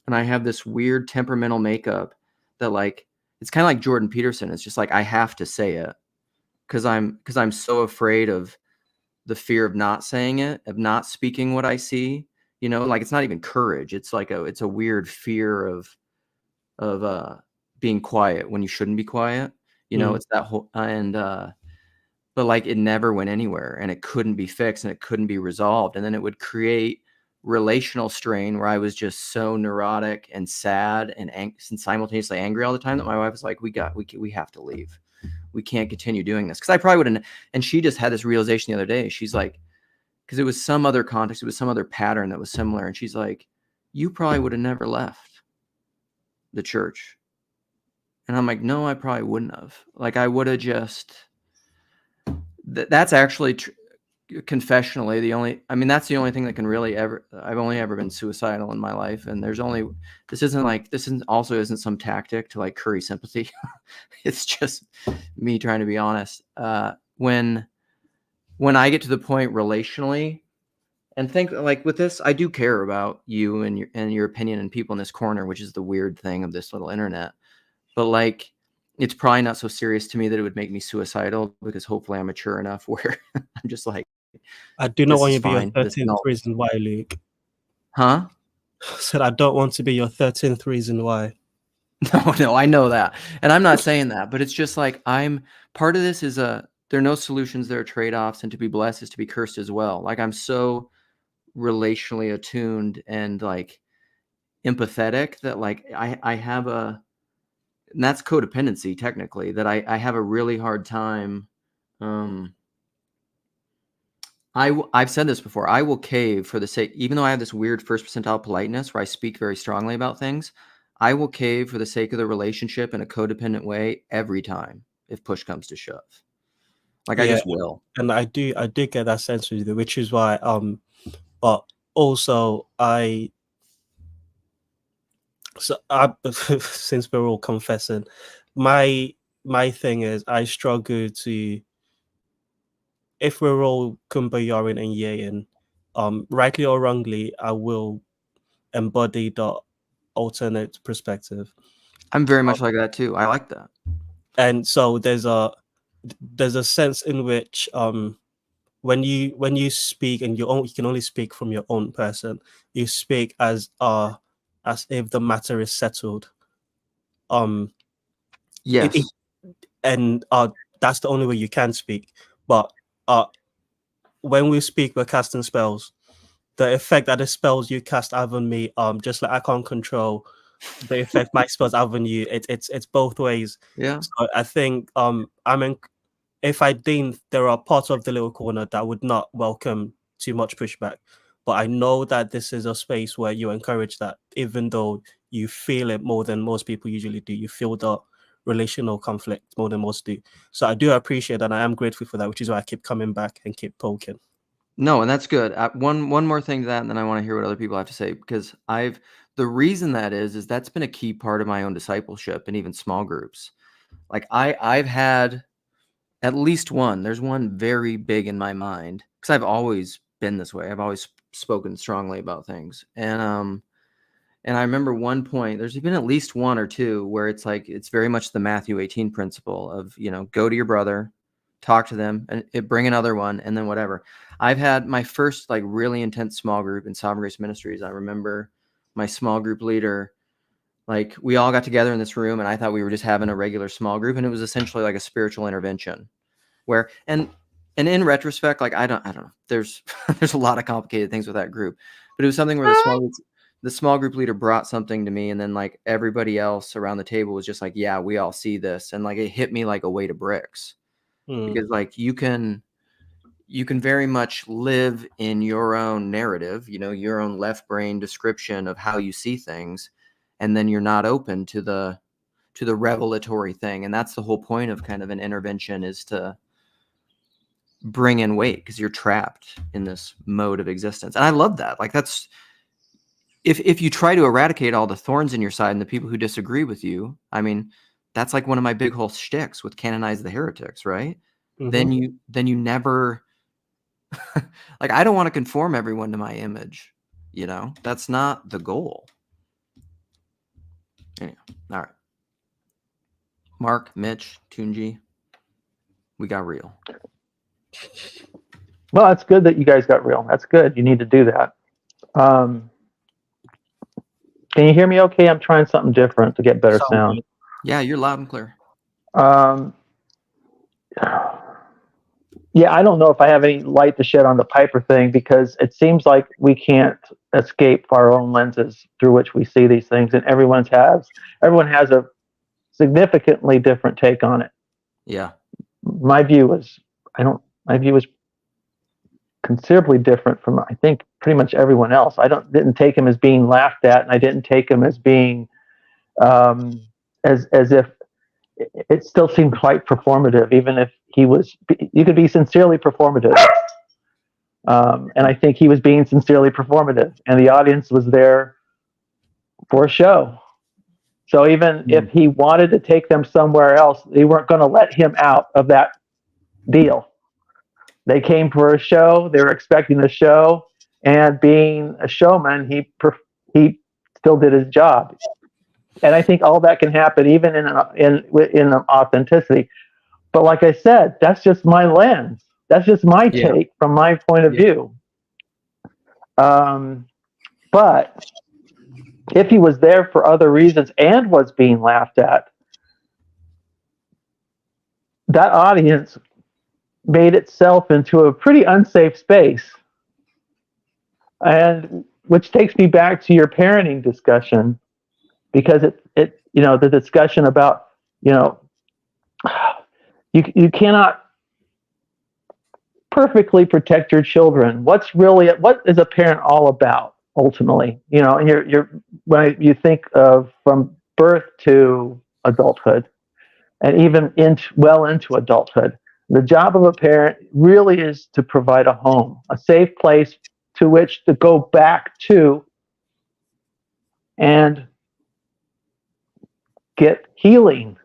And I have this weird temperamental makeup that like, it's kind of like Jordan Peterson. It's just like, I have to say it because I'm so afraid of the fear of not saying it, of not speaking what I see, you know, like it's not even courage. It's like it's a weird fear of being quiet when you shouldn't be quiet. You know, it's that whole, and, but like it never went anywhere and it couldn't be fixed and it couldn't be resolved. And then it would create relational strain where I was just so neurotic and sad and simultaneously angry all the time that my wife was like, we have to leave. We can't continue doing this. Cause I probably wouldn't. And she just had this realization the other day. She's like, cause it was some other context. It was some other pattern that was similar. And she's like, you probably would have never left the church. And I'm like, no, I probably wouldn't have. Like I would have just, that's actually confessionally that's the only thing that can really ever, I've only ever been suicidal in my life. And this isn't some tactic to like curry sympathy. It's just me trying to be honest. When I get to the point relationally, and think like with this, I do care about you and your opinion and people in this corner, which is the weird thing of this little internet. But like, it's probably not so serious to me that it would make me suicidal, because hopefully I'm mature enough where I'm just like, I do not this want is you to be your fine. This is 13th not- reason why, Luke. Huh? Said I don't want to be your 13th reason why. No, I know that. And I'm not saying that, but it's just like part of this is there are no solutions, there are trade-offs, and to be blessed is to be cursed as well. Like I'm so relationally attuned and like empathetic that like I have and that's codependency technically, that I have a really hard time. I've said this before. I will cave for the sake, even though I have this weird first percentile politeness where I speak very strongly about things, I will cave for the sake of the relationship in a codependent way every time if push comes to shove. Like I just will. And I do get that sense with you, which is why but also since we're all confessing, my thing is I struggle to, if we're all kumbayaring and yaing, rightly or wrongly, I will embody the alternate perspective. I'm very much like that too. I like that. And so there's a sense in which when you speak and you can only speak from your own person, you speak as if the matter is settled. Yes. And that's the only way you can speak. But when we speak, we're casting spells. The effect that the spells you cast have on me, just like I can't control the effect my spells have on you. It's both ways. Yeah. So I think if I deem there are parts of the little corner that would not welcome too much pushback, but I know that this is a space where you encourage that, even though you feel it more than most people usually do. You feel the relational conflict more than most do. So I do appreciate that. I am grateful for that, which is why I keep coming back and keep poking. No, and that's good. One more thing to that, and then I want to hear what other people have to say, because the reason that is that's been a key part of my own discipleship and even small groups. Like I've had at least one. There's one very big in my mind, because I've always been this way. I've always spoken strongly about things, and I remember one point. There's been at least one or two where it's like it's very much the Matthew 18 principle of, you know, go to your brother, talk to them, and bring another one, and then whatever. I've had my first like really intense small group in Sovereign Grace Ministries. I remember my small group leader, like we all got together in this room, and I thought we were just having a regular small group, and it was essentially like a spiritual intervention where, and in retrospect, like I don't know, there's a lot of complicated things with that group, but it was something where the small group leader brought something to me, and then like everybody else around the table was just like, yeah, we all see this, and like it hit me like a weight of bricks. Because like you can very much live in your own narrative, your own left brain description of how you see things, and then you're not open to the revelatory thing. And that's the whole point of kind of an intervention, is to bring in weight, because you're trapped in this mode of existence. And I love that. Like that's, if you try to eradicate all the thorns in your side and the people who disagree with you, I mean, that's like one of my big whole shticks with Canonize the Heretics, right? Then you never like, I don't want to conform everyone to my image, that's not the goal. Anyway, all right. Mark, Mitch, Tunji, we got real. Well, that's good that you guys got real. That's good. You need to do that. Can you hear me okay? I'm trying something different to get better sound. Yeah, you're loud and clear. Yeah, I don't know if I have any light to shed on the Piper thing, because it seems like we can't escape our own lenses through which we see these things, and everyone has a significantly different take on it. Yeah. My view was considerably different from, I think, pretty much everyone else. Didn't take him as being laughed at, and I didn't take him as being as if it still seemed quite performative, even if you could be sincerely performative. And I think he was being sincerely performative, and the audience was there for a show. So even if he wanted to take them somewhere else, they weren't going to let him out of that deal. They came for a show. They were expecting a show, and being a showman, he still did his job. And I think all that can happen even in authenticity. But like I said, that's just my lens. That's just my take from my point of view. But if he was there for other reasons and was being laughed at, that audience made itself into a pretty unsafe space. And which takes me back to your parenting discussion, because the discussion about, you cannot perfectly protect your children. What is a parent all about ultimately? And when you think of from birth to adulthood, and even into adulthood, the job of a parent really is to provide a home, a safe place to which to go back to and get healing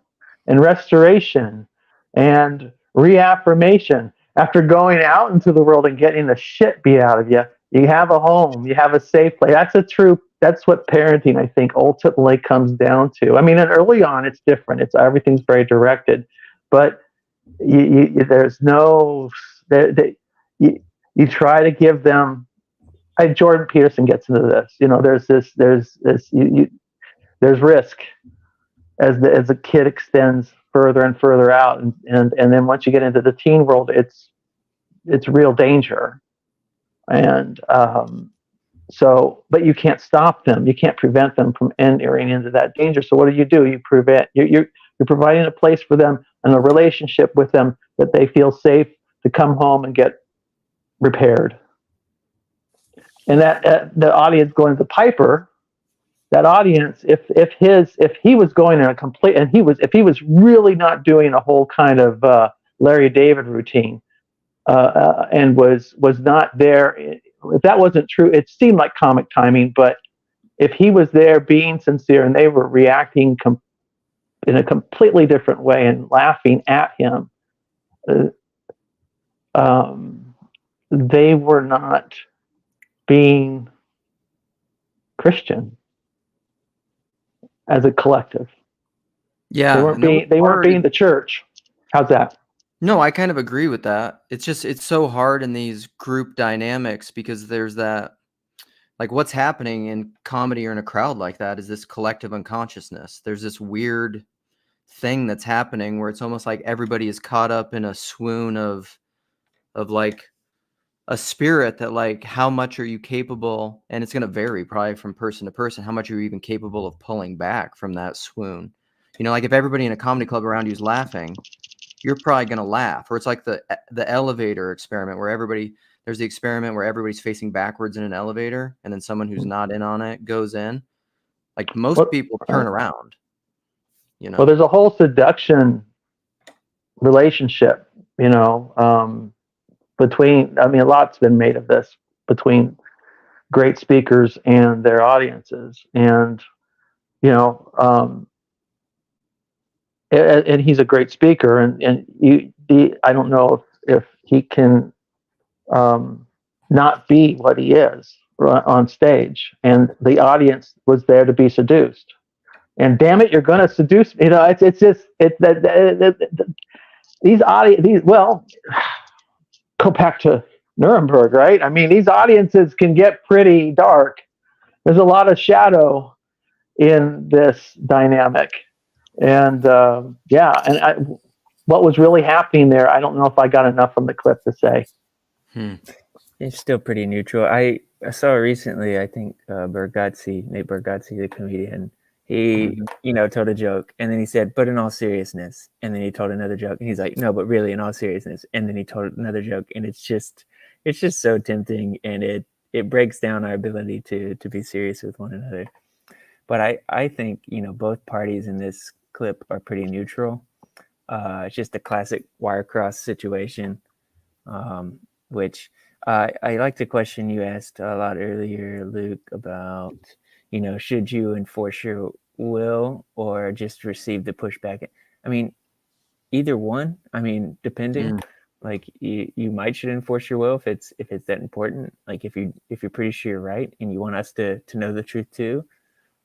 and restoration and reaffirmation. After going out into the world and getting the shit beat out of you, you have a home, you have a safe place. That's what parenting, I think, ultimately comes down to. I mean, and early on, it's different. Everything's very directed, but you try to give them. Jordan Peterson gets into this. There's risk as the kid extends further and further out, and then once you get into the teen world, it's real danger, and but you can't stop them, you can't prevent them from entering into that danger. So what do? You prevent. You're providing a place for them and a relationship with them that they feel safe to come home and get repaired. And that the audience going to Piper, that audience, if he was going in a complete, and if he was really not doing a whole kind of Larry David routine, and was not there, if that wasn't true, it seemed like comic timing. But if he was there being sincere and they were reacting in a completely different way and laughing at him, they were not being Christian as a collective. Yeah, they weren't being the church. How's that? No, I kind of agree with that. It's just it's so hard in these group dynamics because there's that, like, what's happening in comedy or in a crowd like that is this collective unconsciousness. There's this weird thing that's happening where it's almost like everybody is caught up in a swoon of like a spirit that, like, how much are you capable, and it's going to vary probably from person to person, how much are you even capable of pulling back from that swoon. You know, like if everybody in a comedy club around you is laughing, you're probably going to laugh. Or it's like the elevator experiment where there's the experiment where everybody's facing backwards in an elevator and then someone who's not in on it goes in. Like most Well, people turn around, you know. Well, there's a whole seduction relationship, you know, between, I mean, a lot's been made of this between great speakers and their audiences. And, you know, and he's a great speaker, and I don't know if he can not be what he is on stage, and the audience was there to be seduced. And damn it, you're going to seduce. You know, it's just well, go back to Nuremberg, right? I mean, these audiences can get pretty dark. There's a lot of shadow in this dynamic. And what was really happening there, I don't know if I got enough from the clip to say. It's still pretty neutral. I saw recently, I think Nate Bargatze, the comedian, he, told a joke, and then he said, but in all seriousness, and then he told another joke, and he's like, no, but really in all seriousness, and then he told another joke, and it's just so tempting, and it breaks down our ability to be serious with one another. But I think, both parties in this clip are pretty neutral. It's just a classic wire cross situation, which I like the question you asked a lot earlier, Luke, about, should you enforce your will or just receive the pushback? I mean, either one. I mean, depending. Like you might should enforce your will if it's that important. Like if you're pretty sure you're right and you want us to know the truth too,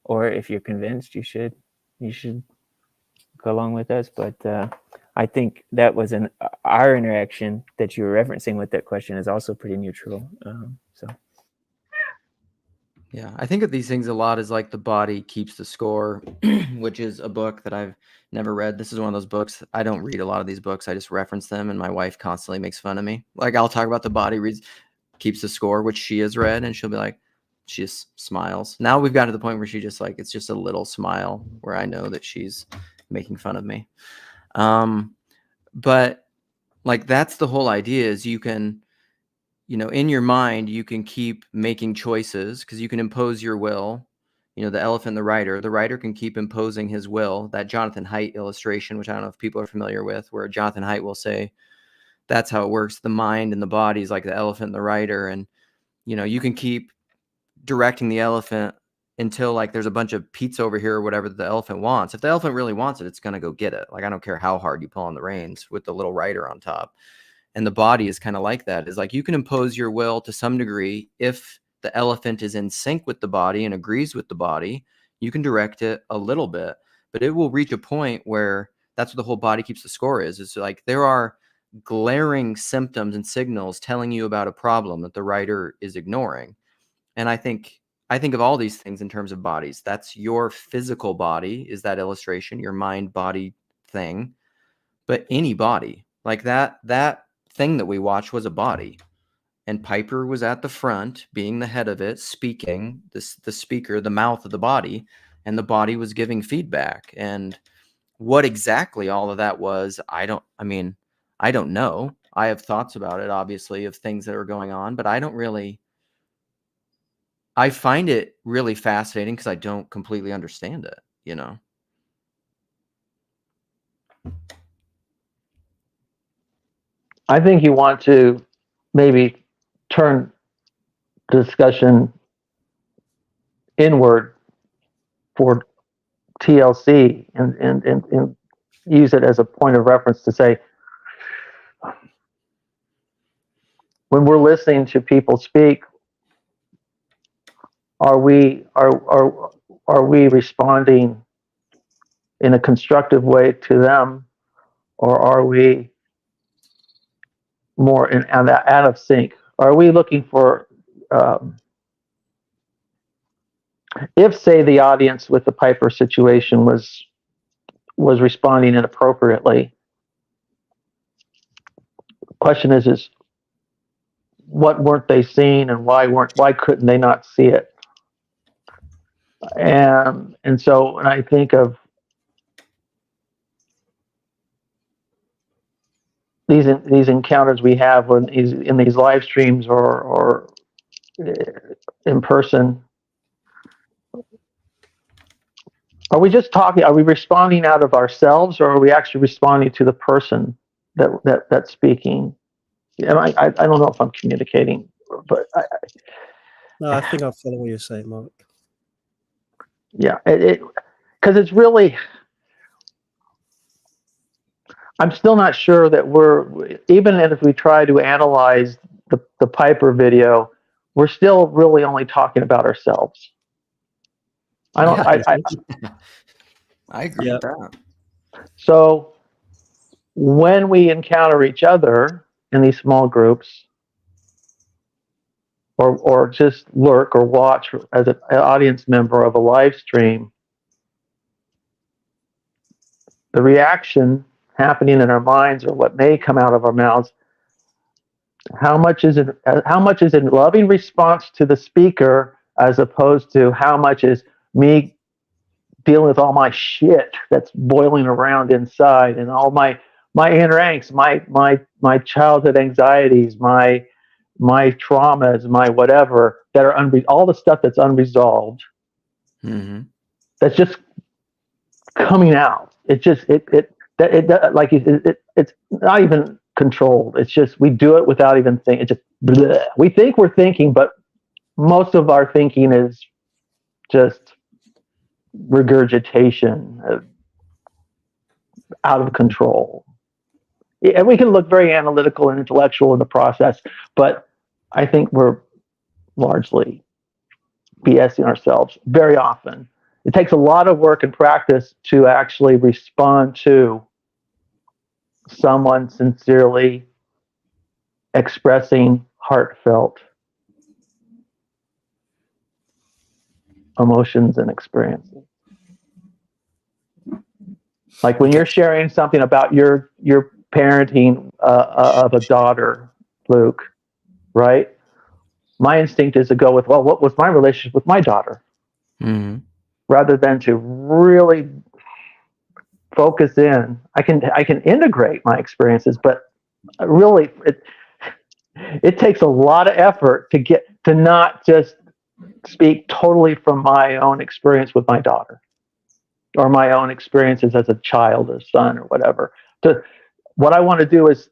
or if you're convinced you should go along with us. But I think that was our interaction that you were referencing with that question is also pretty neutral. So. Yeah, I think of these things a lot as like The Body Keeps the Score, which is a book that I've never read. This is one of those books. I don't read a lot of these books. I just reference them, and my wife constantly makes fun of me. Like I'll talk about The Body Keeps the Score, which she has read, and she'll be like, she just smiles. Now we've got to the point where she just like, it's just a little smile where I know that she's making fun of me. But like that's the whole idea is you can, in your mind, you can keep making choices because you can impose your will. The elephant, the writer can keep imposing his will. That Jonathan Haidt illustration, which I don't know if people are familiar with, where Jonathan Haidt will say, that's how it works. The mind and the body is like the elephant and the writer. And, you can keep directing the elephant until like there's a bunch of pizza over here or whatever the elephant wants. If the elephant really wants it, it's going to go get it. Like, I don't care how hard you pull on the reins with the little rider on top. And the body is kind of like that. Is like you can impose your will to some degree. If the elephant is in sync with the body and agrees with the body, you can direct it a little bit, but it will reach a point where that's what the whole Body Keeps the Score is. It's like there are glaring symptoms and signals telling you about a problem that the writer is ignoring. And I think of all these things in terms of bodies. That's your physical body is that illustration, your mind body thing, but any body like that thing that we watched was a body, and Piper was at the front being the head of it, speaking, the speaker, the mouth of the body, and the body was giving feedback. And what exactly all of that was, I don't know. I have thoughts about it, obviously, of things that are going on, but I find it really fascinating because I don't completely understand it, I think you want to maybe turn the discussion inward for TLC and use it as a point of reference to say, when we're listening to people speak, are we responding in a constructive way to them, or are we more out of sync? Are we looking for, if say the audience with the Piper situation was responding inappropriately, question is what weren't they seeing, and why couldn't they not see it? And so when I think of these encounters we have in these live streams or in person, are we just talking? Are we responding out of ourselves, or are we actually responding to the person that's speaking? And I don't know if I'm communicating, but No, I think I follow what you're saying, Mark. yeah, because it's really, I'm still not sure that even if we try to analyze the Piper video, we're still really only talking about ourselves. I don't. Yeah, I agree Yeah. with that. So when we encounter each other in these small groups, or just lurk or watch as an audience member of a live stream, the reaction happening in our minds, or what may come out of our mouths, how much is in loving response to the speaker, as opposed to how much is me dealing with all my shit that's boiling around inside, and all my inner angst, my childhood anxieties, my traumas, my whatever, that are all the stuff that's unresolved, Mm-hmm. that's just coming out. It's not even controlled. It's just, we do it without even thinking. It's just bleh. We think we're thinking, but most of our thinking is just regurgitation, out of control. And we can look very analytical and intellectual in the process, but I think we're largely BSing ourselves very often. It takes a lot of work and practice to actually respond to someone sincerely expressing heartfelt emotions and experiences. Like when you're sharing something about your parenting of a daughter, Luke, right? My instinct is to go with, well, what was my relationship with my daughter? Mm-hmm. Rather than to really focus in. I can integrate my experiences, but really it takes a lot of effort to not just speak totally from my own experience with my daughter, or my own experiences as a child or son or whatever. What I want to do is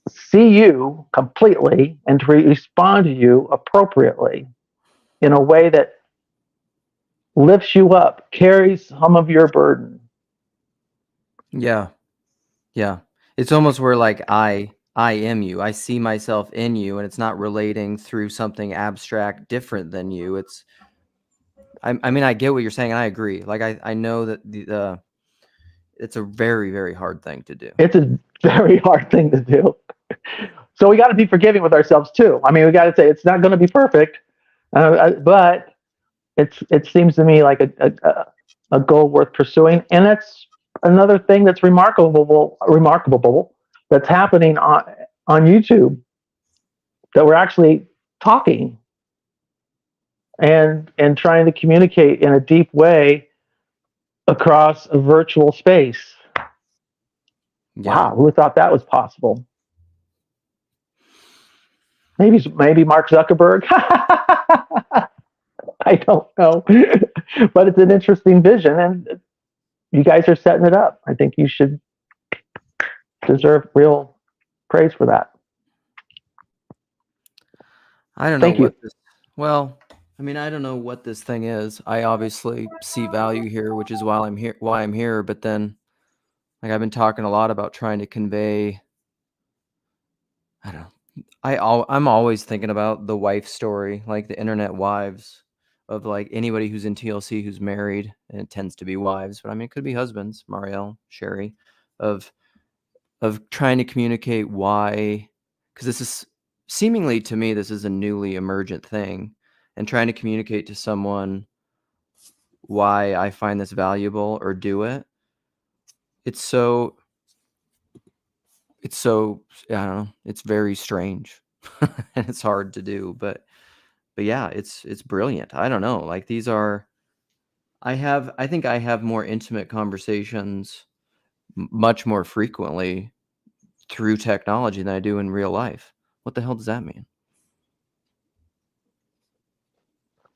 see you completely and to respond to you appropriately in a way that lifts you up, carries some of your burden. Yeah. Yeah. It's almost where like I am you. I see myself in you, and it's not relating through something abstract different than you. It's I mean, I get what you're saying, and I agree. Like I know that it's a very, very hard thing to do. It's a very hard thing to do. So we got to be forgiving with ourselves too. I mean, we got to say it's not going to be perfect, but it seems to me like a goal worth pursuing. And that's another thing that's remarkable that's happening on YouTube, that we're actually talking and trying to communicate in a deep way across a virtual space. Yeah. Wow, who thought that was possible? Maybe Mark Zuckerberg. I don't know, but it's an interesting vision, and you guys are setting it up. I think you should deserve real praise for that. I don't know Thank you. what this. Well, I mean, I don't know what this thing is. I obviously see value here, which is why I'm here. But then, like, I've been talking a lot about trying to convey. I don't know. I'm always thinking about the wife story, like the internet wives of like anybody who's in TLC who's married, and it tends to be wives, but I mean, it could be husbands, Marielle, Sherry, of trying to communicate why, because this is seemingly to me, this is a newly emergent thing, and trying to communicate to someone why I find this valuable or do it. It's so I don't know, it's very strange and it's hard to do, but yeah, it's brilliant. I don't know. Like these are, I think I have more intimate conversations much more frequently through technology than I do in real life. What the hell does that mean?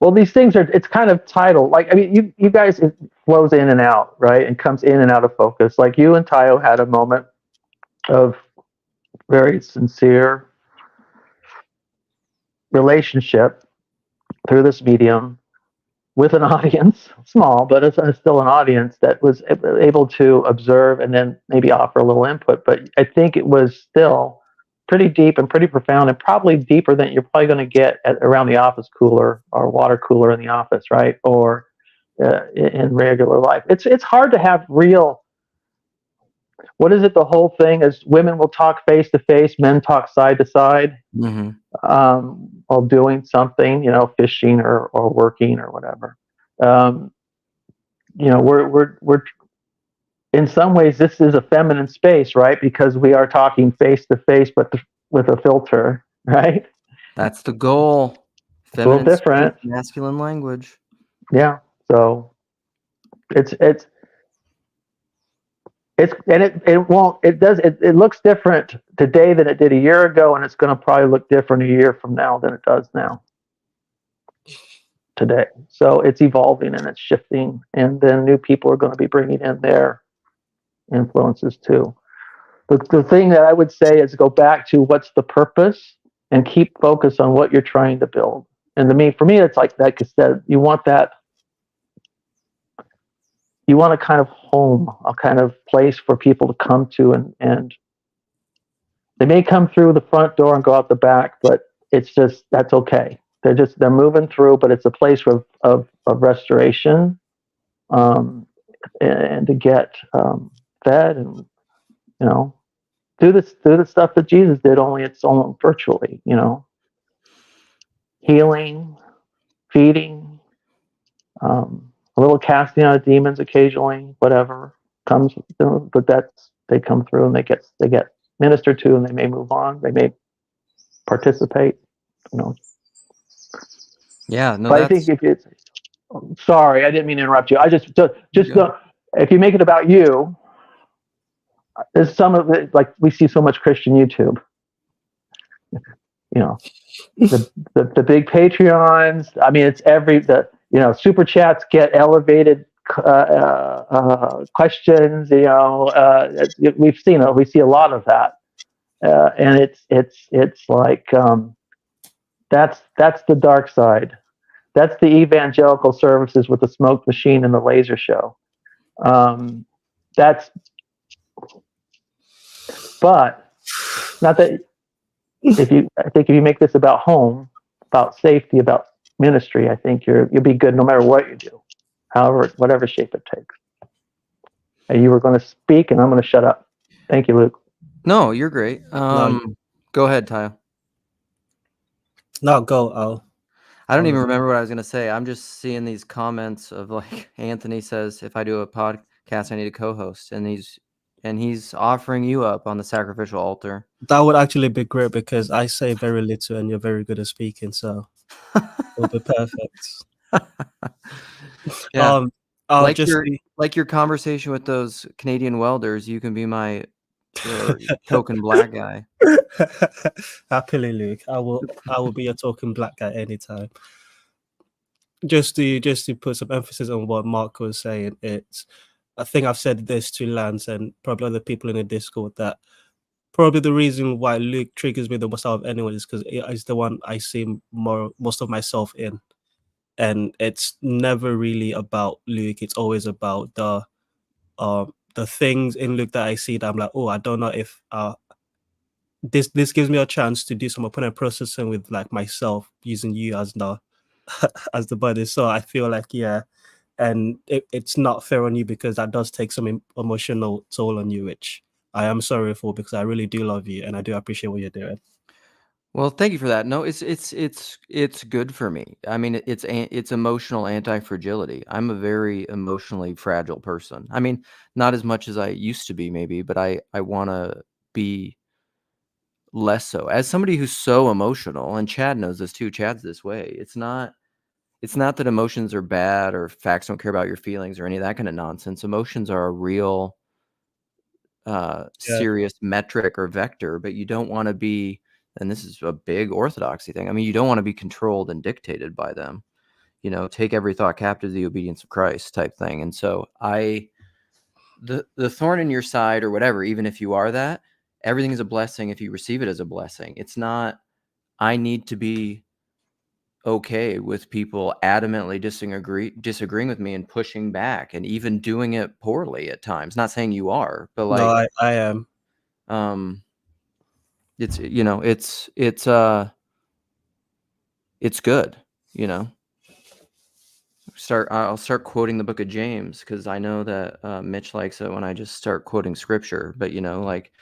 Well, these things are, it's kind of tidal. Like, I mean, you guys, it flows in and out, right? And comes in and out of focus. Like you and Tayo had a moment of very sincere relationship through this medium with an audience, small, but it's still an audience that was able to observe and then maybe offer a little input. But I think it was still pretty deep and pretty profound, and probably deeper than you're probably going to get around the office cooler or water cooler in the office, right? Or in regular life. It's hard to have real, what is it? The whole thing is women will talk face to face, men talk side to side, while doing something, fishing or working or whatever. We're in some ways, this is a feminine space, right? Because we are talking face to face, but with a filter, right? That's the goal. Feminine, a little different. Masculine language. Yeah. So it looks different today than it did a year ago, and it's going to probably look different a year from now than it does now today. So it's evolving and it's shifting, and then new people are going to be bringing in their influences too. The thing that I would say is go back to what's the purpose and keep focus on what you're trying to build. And for me, it's like I said, you want a kind of home, a kind of place for people to come to, and they may come through the front door and go out the back, but it's just, that's okay. They're moving through, but it's a place of restoration, and to get fed and do the stuff that Jesus did, only it's all virtually, healing, feeding, a little casting out of demons occasionally, whatever comes, but they come through and they get ministered to, and they may move on, they may participate, Yeah, no, but I think if it's, sorry, I didn't mean to interrupt you. I just don't, if you make it about you, there's some of it, like we see so much Christian YouTube, the big Patreons. I mean, it's super chats get elevated questions. We see a lot of that, and it's like that's the dark side. That's the evangelical services with the smoke machine and the laser show. But not that I think if you make this about home, about safety, about ministry, I think you'll be good no matter what you do, whatever shape it takes. And you were going to speak, and I'm going to shut up. Thank you, Luke. No, you're great. Go ahead, Tayo. No, go, Al. I don't even remember what I was going to say. I'm just seeing these comments of like Anthony says, if I do a podcast, I need a co-host, and he's offering you up on the sacrificial altar. That would actually be great because I say very little and you're very good at speaking, so it'll be perfect. Yeah. Like your conversation with those Canadian welders, you can be my token black guy. Happily, Luke. I will be a token black guy anytime. Just to put some emphasis on what Mark was saying, I think I've said this to Lance and probably other people in the Discord, that probably the reason why Luke triggers me the most out of anyone is because it's the one I see most of myself in. And it's never really about Luke. It's always about the things in Luke that I see that I'm like, oh, I don't know if this gives me a chance to do some opponent processing with like myself using you as the as the body. So I feel like, yeah, and it's not fair on you because that does take some emotional toll on you, which I am sorry for because I really do love you and I do appreciate what you're doing. Well, thank you for that. No, it's good for me. I mean, it's emotional anti-fragility. I'm a very emotionally fragile person. I mean, not as much as I used to be, maybe, but I want to be less so. As somebody who's so emotional, and Chad knows this too. Chad's this way. It's not that emotions are bad or facts don't care about your feelings or any of that kind of nonsense. Emotions are a real Yeah. serious metric or vector, but you don't want to be, and this is a big orthodoxy thing. I mean, you don't want to be controlled and dictated by them. You know, take every thought captive to the obedience of Christ type thing. And so the thorn in your side or whatever, even if you are that, everything is a blessing if you receive it as a blessing. It's not, I need to be okay with people adamantly disagreeing with me and pushing back and even doing it poorly at times. Not saying you are, but No, like, I am. it's, you know, it's good, you know. I'll start quoting the book of James, because I know that Mitch likes it when I just start quoting scripture. But, you know, like,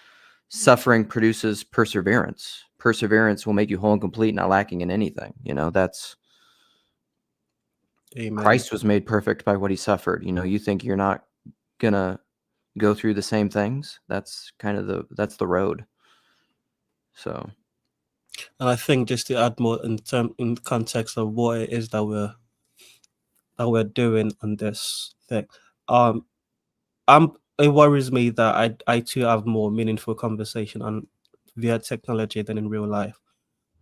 suffering produces perseverance. Perseverance will make you whole and complete, not lacking in anything. You know, that's Amen. Christ was made perfect by what he suffered. You know, you think you're not gonna go through the same things? That's kind of that's the road. So, And I think, just to add more in context of what it is that we're doing on this thing, it worries me that I too have more meaningful conversation on via technology than in real life.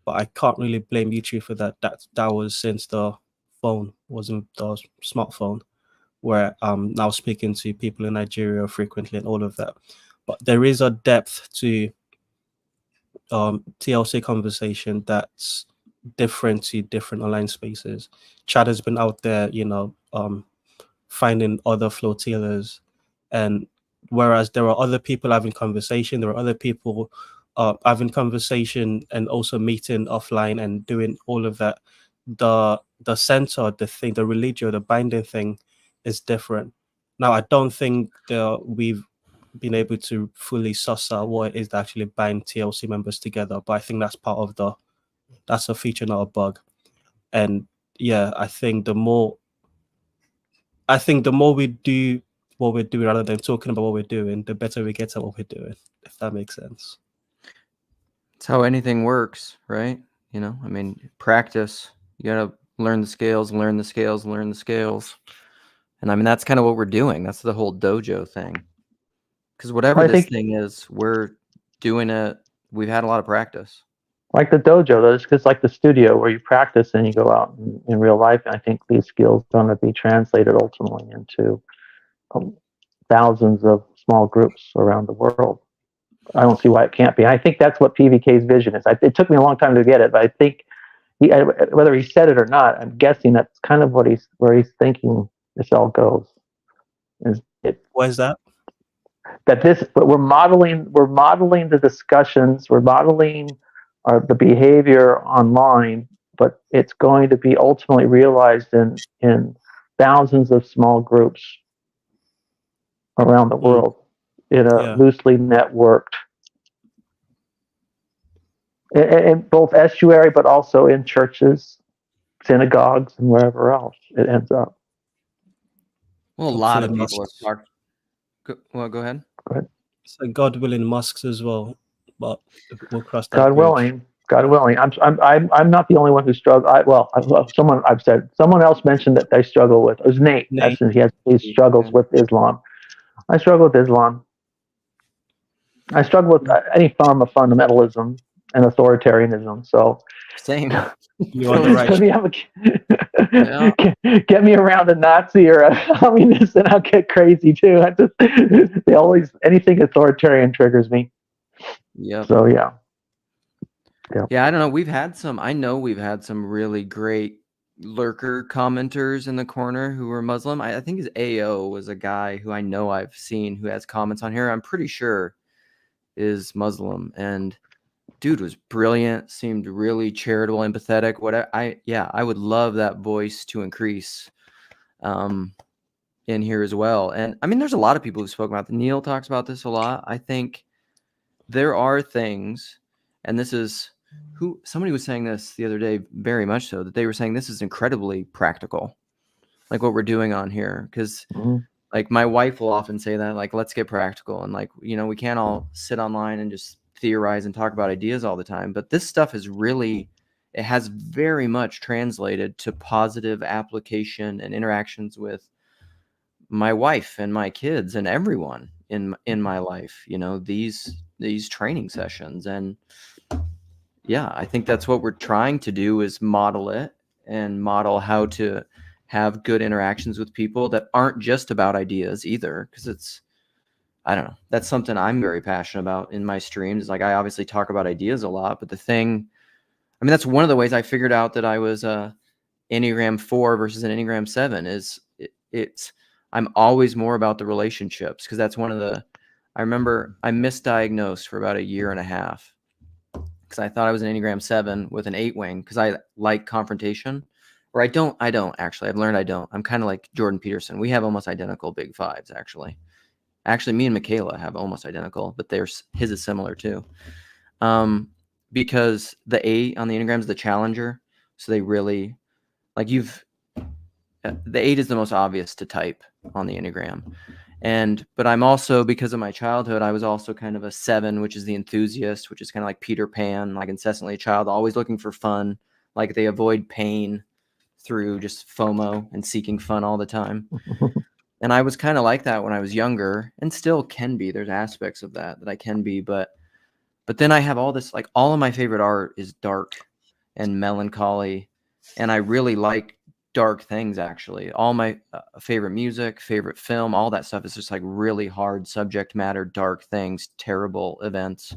But I can't really blame YouTube for that. That was since the phone wasn't the smartphone, where I'm now speaking to people in Nigeria frequently and all of that. But there is a depth to TLC conversation that's different to different online spaces. Chad has been out there, you know, finding other flotillas, and whereas there are other people having conversation, there are other people having conversation and also meeting offline and doing all of that. The center, the thing, the religio, the binding thing is different. Now, I don't think we've been able to fully suss out what it is that actually bind TLC members together, but I think that's part of that's a feature, not a bug. And yeah, I think the more we do what we're doing rather than talking about what we're doing, the better we get at what we're doing, if that makes sense. it's how anything works, right? You know, I mean, practice. You gotta learn the scales, learn the scales, learn the scales. And I mean, that's kind of what we're doing. That's the whole dojo thing. Because whatever Well, I this think, thing is, we're doing it. We've had a lot of practice. like the dojo, though, it's just like the studio where you practice and you go out in real life. And I think these skills are going to be translated ultimately into thousands of small groups around the world. I don't see why it can't be. I think that's what PVK's vision is. It took me a long time to get it, but I think whether he said it or not, I'm guessing that's kind of where he's thinking this all goes. Why is that? But we're modeling the discussions, we're modeling the behavior online, but it's going to be ultimately realized in thousands of small groups around the world in a loosely networked, in both estuary, but also in churches, synagogues, and wherever else it ends up. Well, a lot of people have talked. Well, go ahead. Go ahead. So God willing, Musk's as well, but we'll cross that God bridge. willing. God willing. I'm not the only one who struggles. Someone else mentioned that they struggle with. It was Nate. He struggles with Islam. I struggle with Islam. I struggle with any form of fundamentalism and authoritarianism. So same. You're on the right. Get me around a Nazi or a communist, and I'll get crazy too. Anything authoritarian triggers me. Yeah. So yeah. Yeah, I don't know. I know we've had some really great lurker commenters in the corner who were Muslim. I think his AO was a guy who I know I've seen who has comments on here. I'm pretty sure is Muslim, and dude was brilliant, seemed really charitable, empathetic. I would love that voice to increase in here as well. And I mean, there's a lot of people who've spoken about Neil talks about this a lot. I think there are things, and this is somebody was saying this the other day, very much so, that they were saying this is incredibly practical, like what we're doing on here. Because like my wife will often say that, like, let's get practical. And like, we can't all sit online and just theorize and talk about ideas all the time. But this stuff is really, it has very much translated to positive application and interactions with my wife and my kids and everyone in my life, these training sessions. And yeah, I think that's what we're trying to do, is model it and model how to have good interactions with people that aren't just about ideas either. Because I don't know, that's something I'm very passionate about in my streams. Like, I obviously talk about ideas a lot, but that's one of the ways I figured out that I was Enneagram 4 versus an Enneagram 7 is I'm always more about the relationships. Because that's I remember I misdiagnosed for about a year and a half, because I thought I was an Enneagram 7 with an 8 wing, because I like confrontation. Or I don't actually. I've learned I don't. I'm kind of like Jordan Peterson. We have almost identical big fives, actually. Actually, me and Michaela have almost identical, but his is similar too. Because the 8 on the Enneagram is the challenger. So they really, like, the 8 is the most obvious to type on the Enneagram. But I'm also, because of my childhood, I was also kind of a 7, which is the enthusiast, which is kind of like Peter Pan, like incessantly a child, always looking for fun. Like, they avoid pain through just FOMO and seeking fun all the time. And I was kind of like that when I was younger, and still can be. There's aspects of that I can be, but then I have all this, like, all of my favorite art is dark and melancholy, and I really like dark things, actually. All my favorite music, favorite film, all that stuff is just like really hard subject matter, dark things, terrible events.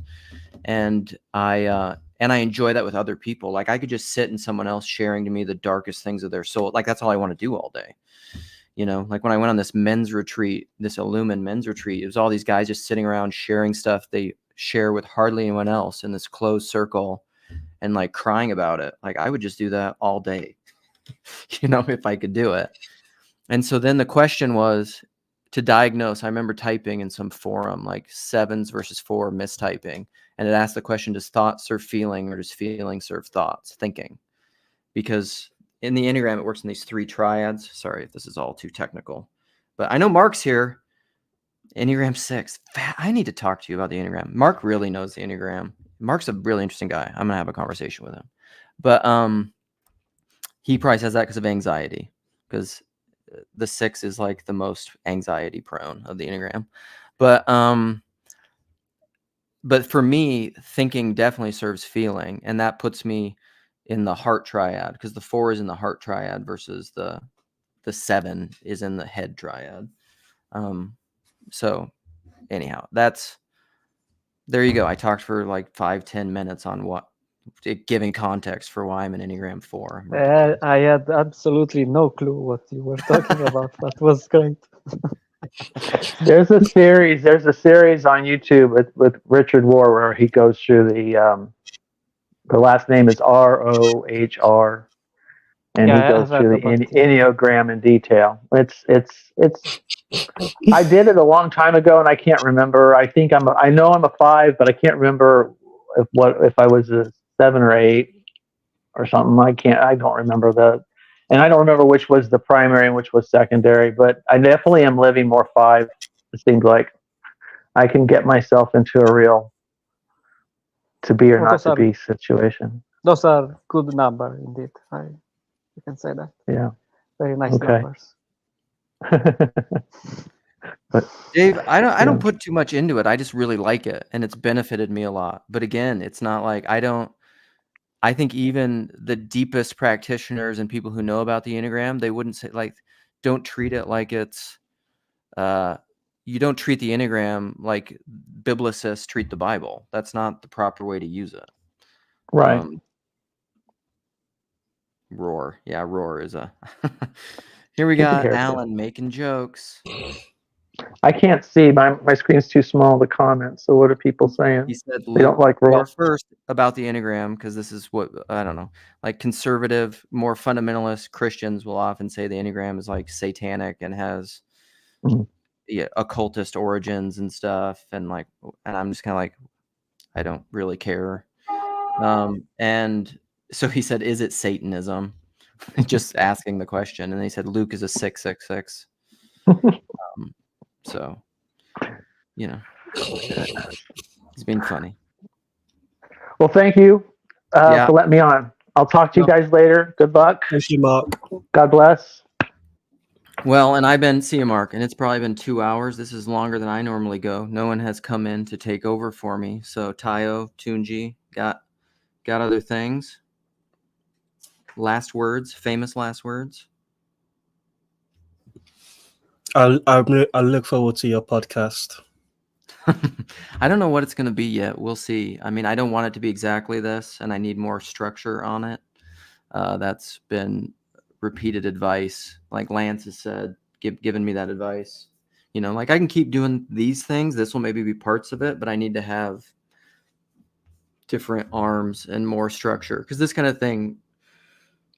And I enjoy that with other people. Like, I could just sit and someone else sharing to me the darkest things of their soul. Like, that's all I want to do all day. Like when I went on this men's retreat, this Illumin men's retreat, it was all these guys just sitting around sharing stuff they share with hardly anyone else in this closed circle, and like crying about it. Like, I would just do that all day, if I could do it. And so then the question was to diagnose. I remember typing in some forum, like 7s versus 4 mistyping. And it asked the question, does thought serve feeling, or does feeling serve thoughts, thinking? Because in the Enneagram, it works in these 3 triads. Sorry if this is all too technical, but I know Mark's here. Enneagram 6. I need to talk to you about the Enneagram. Mark really knows the Enneagram. Mark's a really interesting guy. I'm going to have a conversation with him. But he probably says that because of anxiety, because the 6 is like the most anxiety prone of the Enneagram. But for me, thinking definitely serves feeling, and that puts me in the heart triad, because the 4 is in the heart triad versus the 7 is in the head triad. So anyhow, there you go. I talked for like 5-10 minutes on giving context for why I'm an Enneagram 4. I had absolutely no clue what you were talking about. That was great. There's a series on YouTube with Richard Rohr where he goes through the last name is Rohr, and he goes through the Enneagram in detail. It's I did it a long time ago, and I can't remember. I know I'm a 5, but I can't remember if I was a 7 or 8 or something. I don't remember and I don't remember which was the primary and which was secondary, but I definitely am living more 5. It seems like I can get myself into a real to be or not to be situation. Those are good numbers, indeed. You can say that. Yeah. Very nice numbers. But Dave, I don't put too much into it. I just really like it, and it's benefited me a lot. But again, it's not like I think even the deepest practitioners and people who know about the Enneagram, they wouldn't say, like, don't treat it like it's you don't treat the Enneagram like biblicists treat the Bible. That's not the proper way to use it. Right. Rohr. Yeah, Rohr is a here we got Alan making jokes. I can't see. My screen's too small to comment. So what are people saying? He said they don't like Rohr. Well, first about the Enneagram, because this is what I don't know. Like conservative, more fundamentalist Christians will often say the Enneagram is like satanic and has occultist origins and stuff. And I'm just kind of like, I don't really care. And so he said, "Is it Satanism?" Just asking the question, and he said Luke is a 666. So, you know, he's being funny. Well, thank you Yeah. for letting me on. I'll talk to you guys later. Good luck. Thank you, Mark. God bless. Well, and see you, Mark, and it's probably been 2 hours. This is longer than I normally go. No one has come in to take over for me. So Tayo, Tunji, got other things. Last words, famous last words. I look forward to your podcast. I don't know what it's going to be yet. We'll see. I mean, I don't want it to be exactly this, and I need more structure on it. That's been repeated advice. Like Lance has said, given me that advice. You know, like I can keep doing these things. This will maybe be parts of it, but I need to have different arms and more structure, because this kind of thing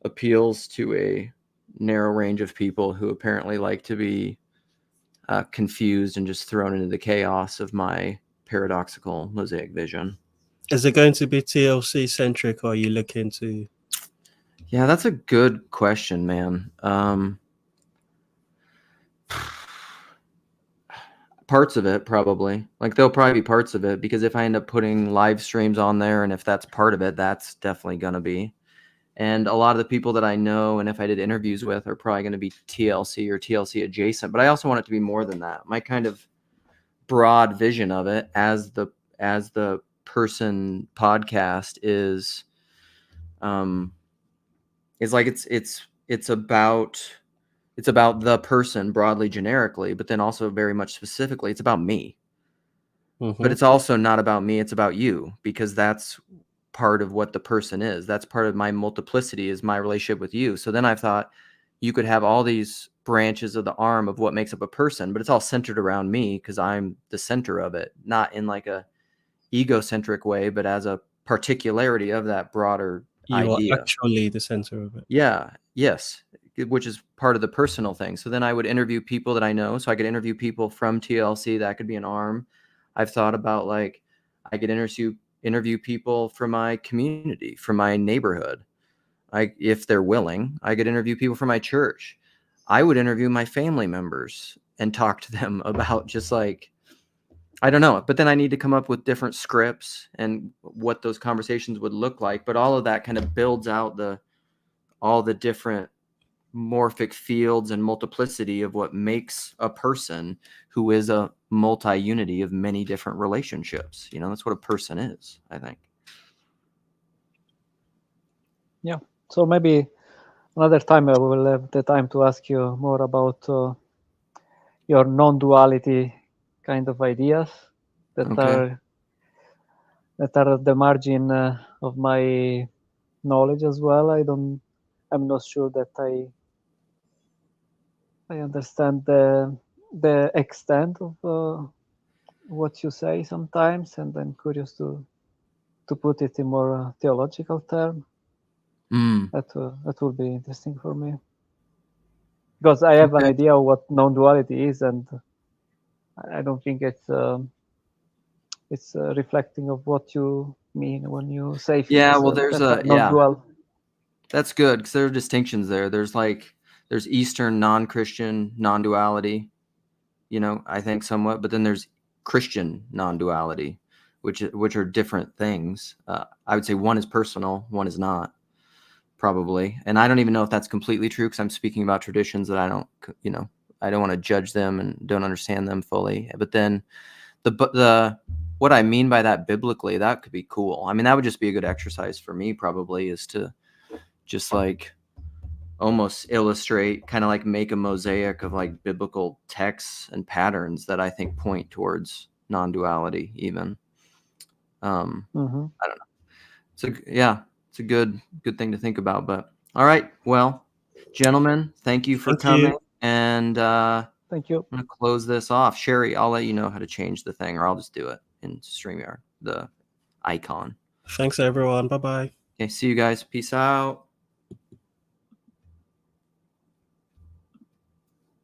appeals to a narrow range of people who apparently like to be confused and just thrown into the chaos of my paradoxical mosaic vision. Is it going to be TLC centric, or are you looking to? Yeah, that's a good question, man. Parts of it, probably. Like, there'll probably be parts of it, because if I end up putting live streams on there, and if that's part of it, that's definitely going to be. And a lot of the people that I know, and if I did interviews with, are probably going to be TLC or TLC adjacent. But I also want it to be more than that. My kind of broad vision of it as the person podcast is like it's about the person broadly, generically, but then also very much specifically, it's about me. But it's also not about me, it's about you, because that's part of what the person is. That's part of my multiplicity, is my relationship with you. So then I thought you could have all these branches of the arm of what makes up a person, but it's all centered around me, because I'm the center of it, not in like a egocentric way, but as a particularity of that broader idea. Are actually the center of it. Yeah. Yes. Which is part of the personal thing. So then I would interview people that I know. So I could interview people from TLC. That could be an arm. I've thought about, like, I could interview people from my community, from my neighborhood. If they're willing, I could interview people from my church. I would interview my family members and talk to them about just like, I don't know. But then I need to come up with different scripts and what those conversations would look like. But all of that kind of builds out all the different morphic fields and multiplicity of what makes a person, who is a multi-unity of many different relationships. You know, that's what a person is, I think. Yeah. So maybe another time I will have the time to ask you more about your non-duality kind of ideas that Okay. are at the margin of my knowledge as well. I'm not sure that I understand the extent of what you say sometimes, and I'm curious to put it in more theological term. That will be interesting for me, because I have an idea of what non-duality is, and I don't think it's reflecting of what you mean when you say Yeah, things well, there's that are non-dual. That's good, because there are distinctions there. There's Eastern non-Christian non-duality, you know, I think somewhat, but then there's Christian non-duality, which are different things. I would say one is personal, one is not, probably. And I don't even know if that's completely true, because I'm speaking about traditions that I don't want to judge them and don't understand them fully. But then the what I mean by that biblically, that could be cool. I mean, that would just be a good exercise for me, probably, is to just like almost illustrate, kind of like make a mosaic of like biblical texts and patterns that I think point towards non-duality even. I don't know. It's a good thing to think about. But all right, well, gentlemen, thank you for coming. And thank you. I'm gonna close this off. Sherry, I'll let you know how to change the thing, or I'll just do it in StreamYard, the icon. Thanks everyone. Bye bye. Okay, see you guys. Peace out.